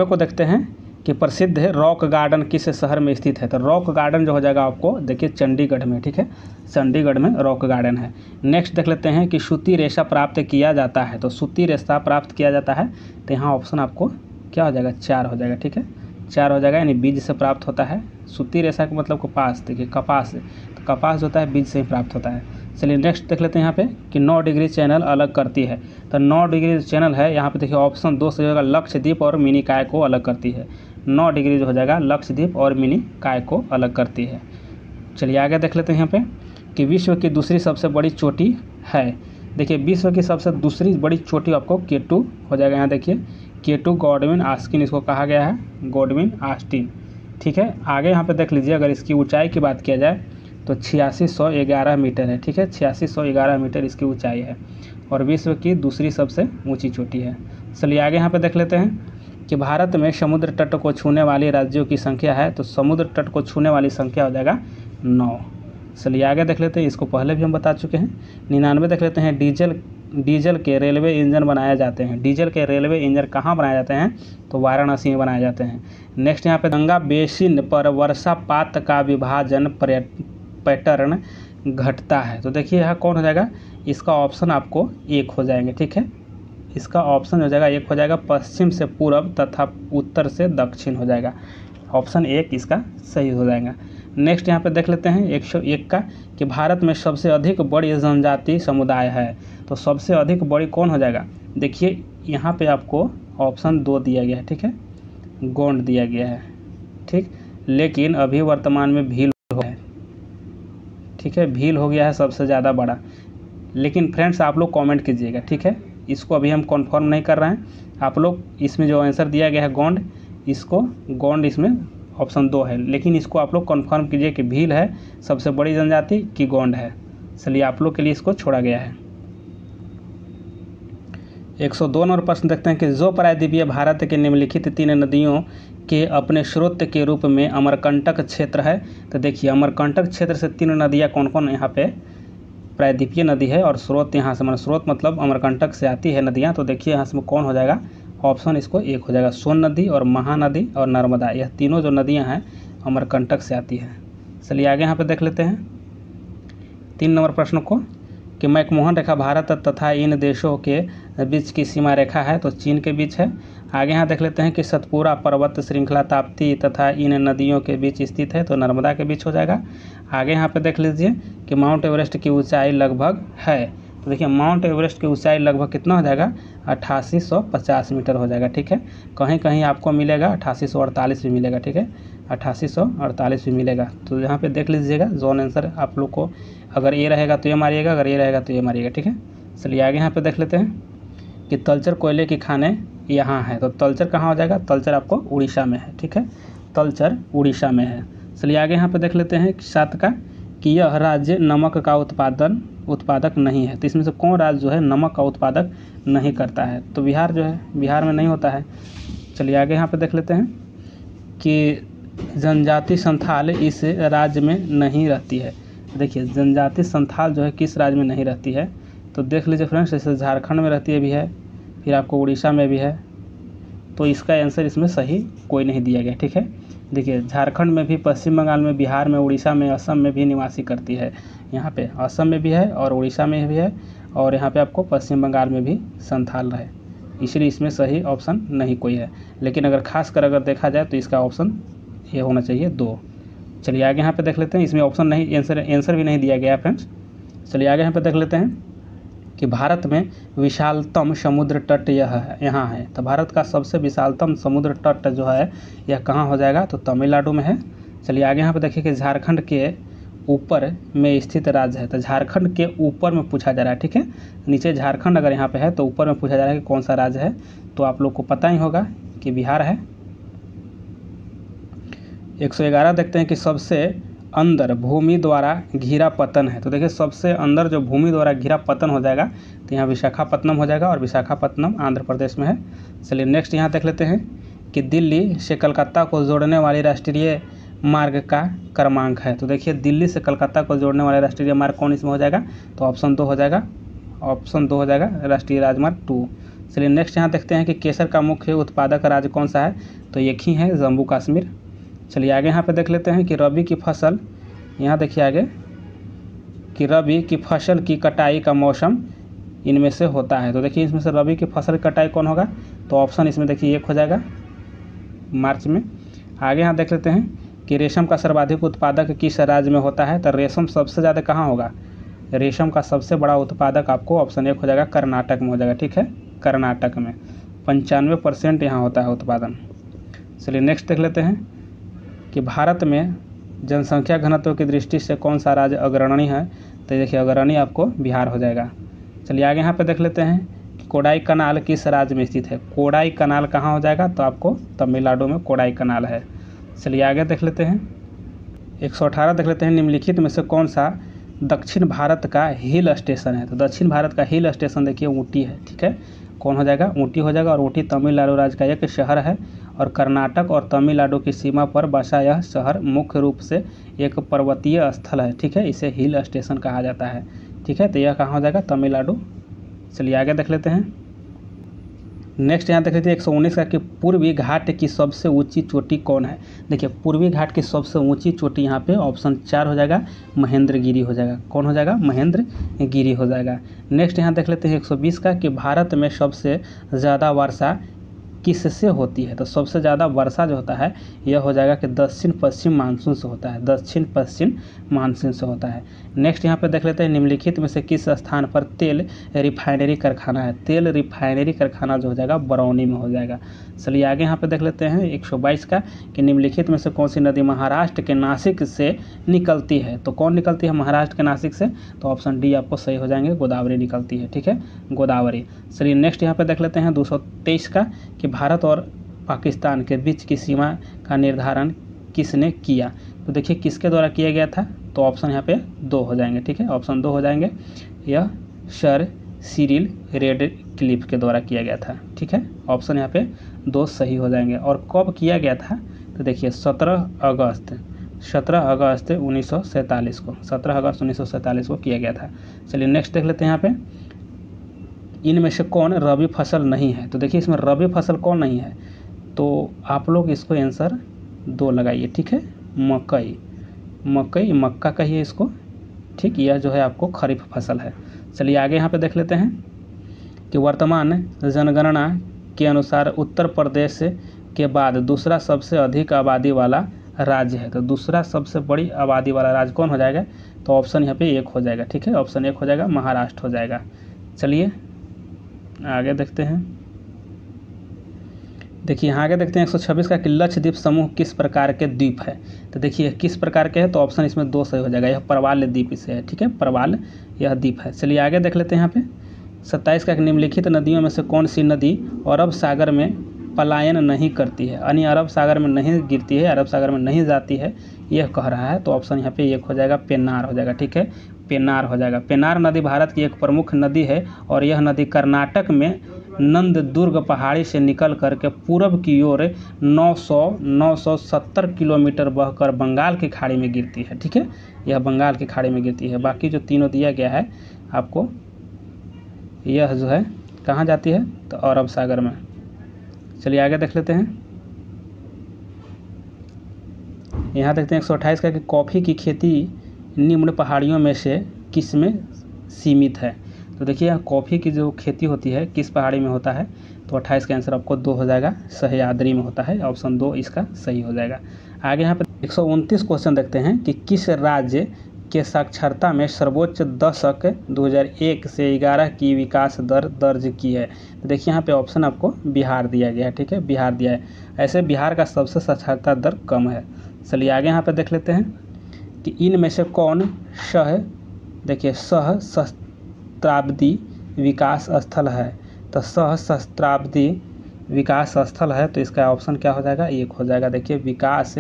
को देखते हैं कि प्रसिद्ध रॉक गार्डन किस शहर में स्थित है? तो रॉक गार्डन जो हो जाएगा आपको देखिए चंडीगढ़ में, ठीक है, चंडीगढ़ में रॉक गार्डन है। नेक्स्ट देख लेते हैं कि सूती रेशा प्राप्त किया जाता है। तो सूती रेशा प्राप्त किया जाता है, तो यहाँ ऑप्शन आपको क्या हो जाएगा? 4 हो जाएगा, ठीक है, 4 हो जाएगा, यानी बीज से प्राप्त होता है। सूती रेशा का मतलब कपास, देखिए कपास, तो कपास जो होता है बीज से ही प्राप्त होता है। चलिए नेक्स्ट देख लेते हैं यहाँ पे कि 9 डिग्री चैनल अलग करती है। तो 9 डिग्री चैनल है, यहाँ पे देखिए ऑप्शन 2 से होगा, लक्षद्वीप और मिनी काय को अलग करती है। 9 डिग्री जो हो जाएगा लक्षद्वीप और मिनी काय को अलग करती है। चलिए आगे देख लेते हैं यहाँ पे कि विश्व की दूसरी सबसे बड़ी चोटी है। देखिए विश्व की सबसे दूसरी बड़ी चोटी आपको K2 हो जाएगा। यहाँ देखिए K2 गॉडविन आस्टिन इसको कहा गया है, गॉडविन आस्टिन, ठीक है। आगे यहाँ पे देख लीजिए अगर इसकी ऊंचाई की बात किया जाए तो 8611 मीटर है, ठीक है, 8611 मीटर इसकी ऊंचाई है और विश्व की दूसरी सबसे ऊंची चोटी है। चलिए आगे यहाँ पे देख लेते हैं कि भारत में समुद्र तट को छूने वाली राज्यों की संख्या है। तो समुद्र तट को छूने वाली संख्या हो जाएगा 9। चलिए आगे देख लेते हैं, इसको पहले भी हम बता चुके हैं। 99 देख लेते हैं, डीजल के रेलवे इंजन बनाए जाते हैं। डीजल के रेलवे इंजन कहाँ बनाए जाते हैं? तो वाराणसी में बनाए जाते हैं। नेक्स्ट यहाँ पे गंगा बेसिन पर वर्षापात का विभाजन पैटर्न घटता है। तो देखिए यहाँ कौन हो जाएगा, इसका ऑप्शन आपको 1 हो जाएंगे, ठीक है। इसका ऑप्शन हो जाएगा 1 हो जाएगा, पश्चिम से पूर्व तथा उत्तर से दक्षिण हो जाएगा। ऑप्शन 1 इसका सही हो जाएगा। नेक्स्ट यहाँ पे देख लेते हैं 101 का कि भारत में सबसे अधिक बड़ी जनजाति समुदाय है। तो सबसे अधिक बड़ी कौन हो जाएगा, देखिए यहाँ पे आपको ऑप्शन 2 दिया गया है, ठीक है, गोंड दिया गया है, ठीक। लेकिन अभी वर्तमान में भील हो है, ठीक है, भील हो गया है सबसे ज़्यादा बड़ा। लेकिन फ्रेंड्स आप लोग कमेंट कीजिएगा, ठीक है, इसको अभी हम कंफर्म नहीं कर रहे हैं। आप लोग इसमें जो आंसर दिया गया है गोंड, इसको गोंड इसमें ऑप्शन 2 है, लेकिन इसको आप लोग कंफर्म कीजिए कि भील है सबसे बड़ी जनजाति कि गोंड है। चलिए आप लोग के लिए इसको छोड़ा गया है। 102 नंबर प्रश्न देखते हैं कि जो प्रायद्वीपीय भारत के निम्नलिखित 3 नदियों के अपने स्रोत के रूप में अमरकंटक क्षेत्र है। तो देखिए अमरकंटक क्षेत्र से 3 नदियाँ कौन कौन यहाँ पे प्रायद्वीपीय नदी है और स्रोत यहाँ से, स्रोत मतलब अमरकंटक से आती है नदियाँ। तो देखिए यहाँ से कौन हो जाएगा, ऑप्शन इसको 1 हो जाएगा, सोन नदी और महानदी और नर्मदा, यह तीनों जो नदियाँ हैं अमरकंटक से आती है। चलिए आगे यहाँ पे देख लेते हैं 3 नंबर प्रश्न को कि मैकमोहन रेखा भारत तथा इन देशों के बीच की सीमा रेखा है। तो चीन के बीच है। आगे यहाँ देख लेते हैं कि सतपुरा पर्वत श्रृंखला ताप्ती तथा इन नदियों के बीच स्थित है। तो नर्मदा के बीच हो जाएगा। आगे यहाँ पे देख लीजिए कि माउंट एवरेस्ट की ऊंचाई लगभग है। तो देखिए माउंट एवरेस्ट की ऊंचाई लगभग कितना हो जाएगा, 8850 मीटर हो जाएगा, ठीक है। कहीं कहीं आपको मिलेगा 8848 भी मिलेगा, ठीक है, 8848 भी मिलेगा। तो यहाँ पे देख लीजिएगा जोन आंसर आप लोग को, अगर ये रहेगा तो ये मारिएगा, अगर ये रहेगा तो ये मारिएगा, ठीक है। चलिए आगे यहाँ पे देख लेते हैं कि तलचर कोयले की खाने यहाँ है। तो तलचर कहाँ हो जाएगा, तलचर आपको उड़ीसा में है, ठीक है, तलचर उड़ीसा में है। चलिए आगे यहाँ पे देख लेते हैं 7 का कि यह राज्य नमक का उत्पादक नहीं है। तो इसमें से कौन राज्य जो है नमक का उत्पादक नहीं करता है। तो बिहार जो है, बिहार में नहीं होता है। चलिए आगे यहाँ पे देख लेते हैं कि जनजाति संथाल इस राज्य में नहीं रहती है। देखिए जनजाति संथाल जो है किस राज्य में नहीं रहती है, तो देख लीजिए फ्रेंड्स, जैसे झारखंड में रहती है भी है, फिर आपको उड़ीसा में भी है। तो इसका आंसर इसमें सही कोई नहीं दिया गया, ठीक है। देखिए झारखंड में भी, पश्चिम बंगाल में, बिहार में, उड़ीसा में, असम में भी निवासी करती है। यहाँ पे असम में भी है और उड़ीसा में भी है, और यहाँ पे आपको पश्चिम बंगाल में भी संथाल है, इसलिए इसमें सही ऑप्शन नहीं कोई है। लेकिन अगर खास कर अगर देखा जाए तो इसका ऑप्शन ये होना चाहिए 2। चलिए आगे यहाँ पे देख लेते हैं, इसमें ऑप्शन नहीं, आंसर भी नहीं दिया गया फ्रेंड्स। चलिए आगे यहाँ पे देख लेते हैं कि भारत में विशालतम समुद्र तट यहाँ है। तो भारत का सबसे विशालतम समुद्र तट जो है यह कहाँ हो जाएगा, तो तमिलनाडु में है। चलिए आगे यहाँ पे देखिए कि झारखंड के ऊपर में स्थित राज्य है। तो झारखंड के ऊपर में पूछा जा रहा है, ठीक है, नीचे झारखंड अगर यहाँ पे है तो ऊपर में पूछा जा रहा है कि कौन सा राज्य है। तो आप लोग को पता ही होगा कि बिहार है। 111 देखते हैं कि सबसे अंदर भूमि द्वारा घिरा पतन है। तो देखिए सबसे अंदर जो भूमि द्वारा घिरा पतन हो जाएगा तो यहाँ विशाखापत्तनम हो जाएगा, और विशाखापत्तनम आंध्र प्रदेश में है। चलिए नेक्स्ट यहाँ देख लेते हैं कि दिल्ली से कलकत्ता को जोड़ने वाली राष्ट्रीय मार्ग का क्रमांक है। तो देखिए दिल्ली से कलकत्ता को जोड़ने वाले राष्ट्रीय मार्ग कौन इसमें हो जाएगा, तो ऑप्शन 2 हो जाएगा, ऑप्शन 2 हो जाएगा, राष्ट्रीय राजमार्ग 2। चलिए नेक्स्ट यहाँ देखते हैं कि केसर का मुख्य उत्पादक राज्य कौन सा है, तो एक ही है, जम्मू कश्मीर। चलिए आगे यहाँ पे देख लेते हैं कि रबी की फसल, यहाँ देखिए आगे कि रबी की फसल की कटाई का मौसम इनमें से होता है। तो देखिए इसमें से रबी की फसल की कटाई कौन होगा, तो ऑप्शन इसमें देखिए 1 हो जाएगा, मार्च में। आगे यहाँ देख लेते हैं कि रेशम का सर्वाधिक उत्पादक किस राज्य में होता है। तो रेशम सबसे ज़्यादा कहाँ होगा, रेशम का सबसे बड़ा उत्पादक आपको ऑप्शन 1 हो जाएगा, कर्नाटक में हो जाएगा, ठीक है, कर्नाटक में 95% यहाँ होता है उत्पादन। चलिए नेक्स्ट देख लेते हैं कि भारत में जनसंख्या घनत्व की दृष्टि से कौन सा राज्य अग्रणी है। तो देखिए अग्रणी आपको बिहार हो जाएगा। चलिए आगे यहाँ पे देख लेते हैं कि कोडाई कनाल किस राज्य में स्थित है। कोडाई कनाल कहाँ हो जाएगा, तो आपको तमिलनाडु में कोडाई कनाल है। चलिए आगे देख लेते हैं 118 देख लेते हैं, निम्नलिखित में से कौन सा दक्षिण भारत का हिल स्टेशन है। तो दक्षिण भारत का हिल स्टेशन देखिए ऊटी है, ठीक है, कौन हो जाएगा, ऊटी हो जाएगा। और ऊटी तमिलनाडु राज्य का एक शहर है, और कर्नाटक और तमिलनाडु की सीमा पर बसा यह शहर मुख्य रूप से एक पर्वतीय स्थल है, ठीक है, इसे हिल स्टेशन कहा जाता है, ठीक है। तो यह कहाँ हो जाएगा, तमिलनाडु। चलिए आगे देख लेते हैं नेक्स्ट यहाँ देख लेते हैं 119 का कि पूर्वी घाट की सबसे ऊंची चोटी कौन है। देखिए पूर्वी घाट की सबसे ऊंची चोटी यहाँ पे ऑप्शन 4 हो जाएगा, महेंद्रगिरी हो जाएगा। कौन हो जाएगा? महेंद्रगिरी हो जाएगा। नेक्स्ट यहाँ देख लेते हैं 120 का कि भारत में सबसे ज़्यादा वर्षा किससे होती है। तो सबसे ज़्यादा वर्षा जो होता है यह हो जाएगा कि दक्षिण पश्चिम मानसून से होता है, दक्षिण पश्चिम मानसून से होता है। नेक्स्ट यहाँ पे देख लेते हैं निम्नलिखित में से किस स्थान पर तेल रिफाइनरी कारखाना है। तेल रिफाइनरी कारखाना जो हो जाएगा बरौनी में हो जाएगा। चलिए आगे यहाँ पे देख लेते हैं 122 का कि निम्नलिखित में से कौन सी नदी महाराष्ट्र के नासिक से निकलती है। तो कौन निकलती है महाराष्ट्र के नासिक से? तो ऑप्शन डी आपको सही हो जाएंगे, गोदावरी निकलती है। ठीक है, गोदावरी। चलिए नेक्स्ट यहाँ पे देख लेते हैं 223 का कि भारत और पाकिस्तान के बीच की सीमा का निर्धारण किसने किया। तो देखिए किसके द्वारा किया गया था। तो ऑप्शन यहाँ पे 2 हो जाएंगे। ठीक है, ऑप्शन 2 हो जाएंगे। यह सर सिरिल रेडक्लिफ के द्वारा किया गया था। ठीक है, ऑप्शन यहाँ पे 2 सही हो जाएंगे। और कब किया गया था? तो देखिए 17 अगस्त 1947 को, 17 अगस्त 1947 को किया गया था। चलिए नेक्स्ट देख लेते हैं यहाँ पे इनमें से कौन रबी फसल नहीं है। तो देखिए इसमें रबी फसल कौन नहीं है, तो आप लोग इसको आंसर 2 लगाइए। ठीक है, मक्का कहिए इसको। ठीक, यह जो है आपको खरीफ फसल है। चलिए आगे यहाँ पे देख लेते हैं कि वर्तमान जनगणना के अनुसार उत्तर प्रदेश के बाद दूसरा सबसे अधिक आबादी वाला राज्य है। तो दूसरा सबसे बड़ी आबादी वाला राज्य कौन हो जाएगा? तो ऑप्शन यहाँ पे 1 हो जाएगा। ठीक है, ऑप्शन 1 हो जाएगा, महाराष्ट्र हो जाएगा। चलिए आगे देखते हैं। देखिए यहाँ आगे देखते हैं 126 का कि लक्षद्वीप समूह किस प्रकार के द्वीप है। तो देखिए किस प्रकार के है, तो ऑप्शन इसमें 2 सही हो जाएगा। यह प्रवाल द्वीप इसे है। ठीक है, प्रवाल यह द्वीप है। चलिए आगे देख लेते हैं यहाँ पे 27 का निम्नलिखित नदियों में से कौन सी नदी अरब सागर में पलायन नहीं करती है, यानी अरब सागर में नहीं गिरती है, अरब सागर में नहीं जाती है, यह कह रहा है। तो ऑप्शन यहाँ पे 1 हो जाएगा, पेन्नार हो जाएगा। ठीक है, पेन्नार हो जाएगा। पेन्नार नदी भारत की एक प्रमुख नदी है और यह नदी कर्नाटक में नंददुर्ग पहाड़ी से निकल करके पूर्व की ओर 970 किलोमीटर बहकर बंगाल की खाड़ी में गिरती है। ठीक है, यह बंगाल की खाड़ी में गिरती है। बाकी जो तीनों दिया गया है आपको, यह जो है कहाँ जाती है, तो अरब सागर में। चलिए आगे देख लेते हैं। यहाँ देखते हैं 128 का कि कॉफ़ी की खेती निम्न पहाड़ियों में से किस में सीमित है। तो देखिए यहाँ कॉफ़ी की जो खेती होती है किस पहाड़ी में होता है। तो 28 का आंसर आपको 2 हो जाएगा, सह्याद्री में होता है। ऑप्शन 2 इसका सही हो जाएगा। आगे यहाँ पर 129 क्वेश्चन देखते हैं कि किस राज्य के साक्षरता में सर्वोच्च दशक 2001 से 11 की विकास दर दर्ज की है। तो देखिए यहाँ पे ऑप्शन आपको बिहार दिया गया है। ठीक है, बिहार दिया है। ऐसे बिहार का सबसे साक्षरता दर कम है। चलिए आगे यहाँ पे देख लेते हैं कि इनमें से कौन सहस्त्राब्दी विकास स्थल है। तो सहस्त्राब्दी विकास स्थल है, तो इसका ऑप्शन क्या हो जाएगा? 1 हो जाएगा। देखिए विकास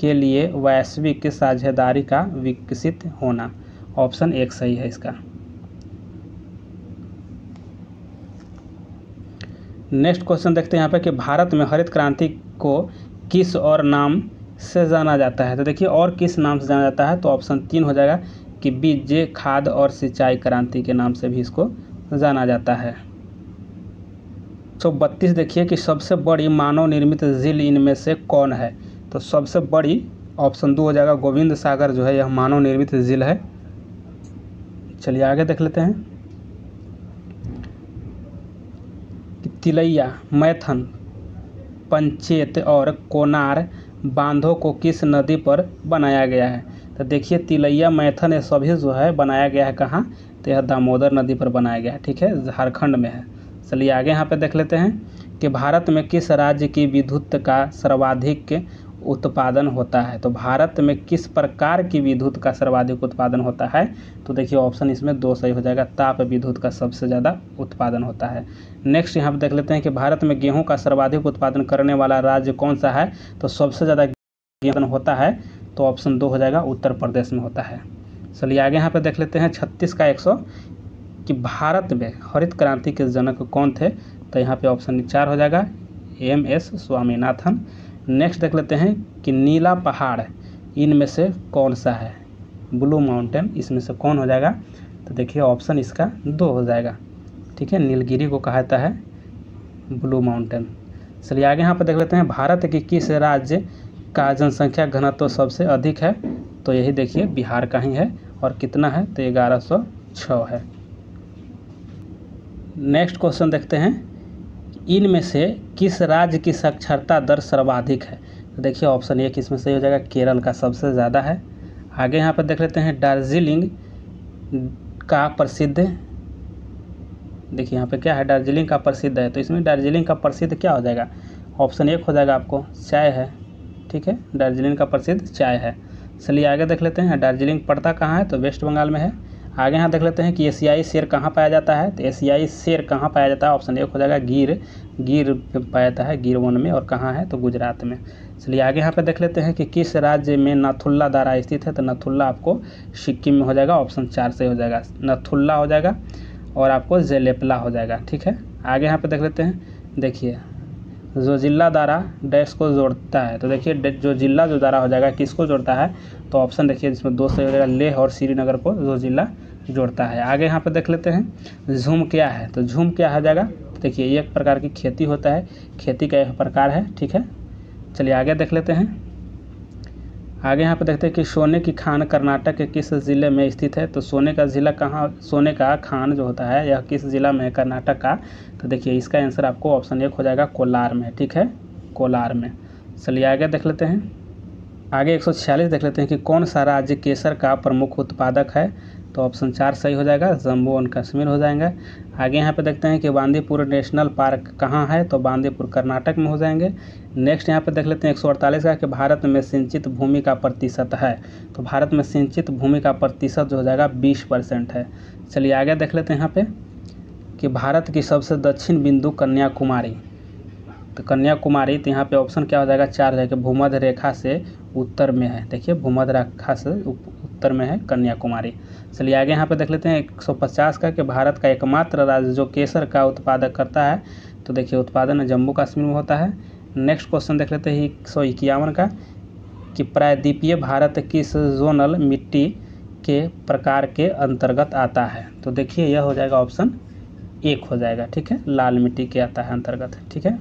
के लिए वैश्विक साझेदारी का विकसित होना, ऑप्शन 1 सही है इसका। नेक्स्ट क्वेश्चन देखते हैं यहाँ पे कि भारत में हरित क्रांति को किस और नाम से जाना जाता है। तो देखिए और किस नाम से जाना जाता है, तो ऑप्शन 3 हो जाएगा कि बीज, खाद और सिंचाई क्रांति के नाम से भी इसको जाना जाता है। 132 देखिए कि सबसे बड़ी मानव निर्मित झील इनमें से कौन है। तो सबसे बड़ी ऑप्शन 2 हो जाएगा, गोविंद सागर जो है यह मानव निर्मित झील है। चलिए आगे देख लेते हैं कि तिलैया, मैथन, पंचेत और कोनार बांधों को किस नदी पर बनाया गया है। तो देखिए तिलैया, मैथन ये सभी जो है बनाया गया है कहाँ, तो यह दामोदर नदी पर बनाया गया है। ठीक है, झारखंड में है। चलिए आगे यहाँ पे देख लेते हैं कि भारत में किस राज्य की विद्युत का सर्वाधिक उत्पादन होता है। तो भारत में किस प्रकार की विद्युत का सर्वाधिक उत्पादन होता है। तो देखिए ऑप्शन इसमें 2 सही हो जाएगा, ताप विद्युत का सबसे ज़्यादा उत्पादन होता है। नेक्स्ट यहाँ पर देख लेते हैं कि भारत में गेहूं का सर्वाधिक उत्पादन करने वाला राज्य कौन सा है। तो सबसे ज़्यादा गेहूं होता है, तो ऑप्शन 2 हो जाएगा, उत्तर प्रदेश में होता है। चलिए आगे यहाँ पर देख लेते हैं 36 का 100 कि भारत में हरित क्रांति के जनक कौन थे। तो यहाँ पे ऑप्शन 4 हो जाएगा, MS स्वामीनाथन। नेक्स्ट देख लेते हैं कि नीला पहाड़ इनमें से कौन सा है, ब्लू माउंटेन इसमें से कौन हो जाएगा। तो देखिए ऑप्शन इसका 2 हो जाएगा। ठीक है, नीलगिरी को कहा जाता है ब्लू माउंटेन। चलिए आगे यहाँ पर देख लेते हैं, भारत के किस राज्य का जनसंख्या घनत्व सबसे अधिक है? तो यही देखिए बिहार का ही है, और कितना है? तो 1106 है। नेक्स्ट क्वेश्चन देखते हैं, इनमें से किस राज्य की साक्षरता दर सर्वाधिक है? तो देखिए ऑप्शन ए किसमें सही हो जाएगा? केरल का सबसे ज़्यादा है। आगे यहाँ पर देख लेते हैं, दार्जिलिंग का प्रसिद्ध, देखिए यहाँ पे क्या है? दार्जिलिंग का प्रसिद्ध है, तो इसमें दार्जिलिंग का प्रसिद्ध क्या हो जाएगा? ऑप्शन एक हो जाएगा आपको, चाय है। ठीक है, दार्जिलिंग का प्रसिद्ध चाय है। चलिए आगे देख लेते हैं, दार्जिलिंग पड़ता कहाँ है? तो वेस्ट बंगाल में है। आगे यहाँ देख लेते हैं कि एशियाई शेर कहाँ पाया जाता है? तो एशियाई शेर कहाँ पाया जाता है? ऑप्शन एक हो जाएगा गिर पाया जाता है, गिर वन में। और कहाँ है? तो गुजरात में। चलिए आगे यहाँ पे देख लेते हैं कि किस राज्य में नाथुल्ला दारा स्थित है? तो नाथुल्ला आपको सिक्किम में हो जाएगा, ऑप्शन 4 से हो जाएगा, नाथुल्ला हो जाएगा, और आपको जेलेपला हो जाएगा। ठीक है, आगे यहाँ पे देख लेते हैं, देखिए जो जिला दारा डैश को जोड़ता है, तो देखिए जो जिला जो दारा हो जाएगा किसको जोड़ता है? तो ऑप्शन देखिए जिसमें 2 से हो जाएगा, लेह और श्रीनगर को जो जिला जोड़ता है। आगे यहाँ पे देख लेते हैं, झूम क्या है? तो झूम क्या हो जाएगा? देखिए एक प्रकार की खेती होता है, खेती का एक प्रकार है। ठीक है, चलिए आगे देख लेते हैं। आगे यहाँ पे देखते हैं कि सोने की खान कर्नाटक के किस ज़िले में स्थित है? तो सोने का ज़िला कहाँ, सोने का खान जो होता है यह किस ज़िला में है कर्नाटक का? तो देखिए इसका आंसर आपको ऑप्शन एक हो जाएगा, कोलार में। ठीक है, कोलार में। चलिए आगे देख लेते हैं, आगे 146 देख लेते हैं कि कौन सा राज्य केसर का प्रमुख उत्पादक है? तो ऑप्शन 4 सही हो जाएगा, जम्मू एंड कश्मीर हो जाएंगे। आगे यहाँ पे देखते हैं कि बांदीपुर नेशनल पार्क कहाँ है? तो बांदीपुर कर्नाटक में हो जाएंगे। नेक्स्ट यहाँ पे देख लेते हैं 148 का कि भारत में सिंचित भूमि का प्रतिशत है। तो भारत में सिंचित भूमि का प्रतिशत जो हो जाएगा 20% है। चलिए आगे देख लेते हैं यहाँ पे कि भारत की सबसे दक्षिण बिंदु कन्याकुमारी। तो कन्याकुमारी, तो यहाँ पे ऑप्शन क्या हो जाएगा? 4 जाएगा, भूमध्य रेखा से उत्तर में है। देखिए भूमध्य रेखा से उत्तर में है कन्याकुमारी। चलिए आगे यहाँ पे देख लेते हैं 150 का कि भारत का एकमात्र राज्य जो केसर का उत्पादक करता है। तो देखिए उत्पादन जम्मू कश्मीर में होता है। नेक्स्ट क्वेश्चन देख लेते हैं 151 का कि प्रायद्वीपीय भारत किस जोनल मिट्टी के प्रकार के अंतर्गत आता है? तो देखिए यह हो जाएगा ऑप्शन एक हो जाएगा। ठीक है, लाल मिट्टी के आता है अंतर्गत। ठीक है।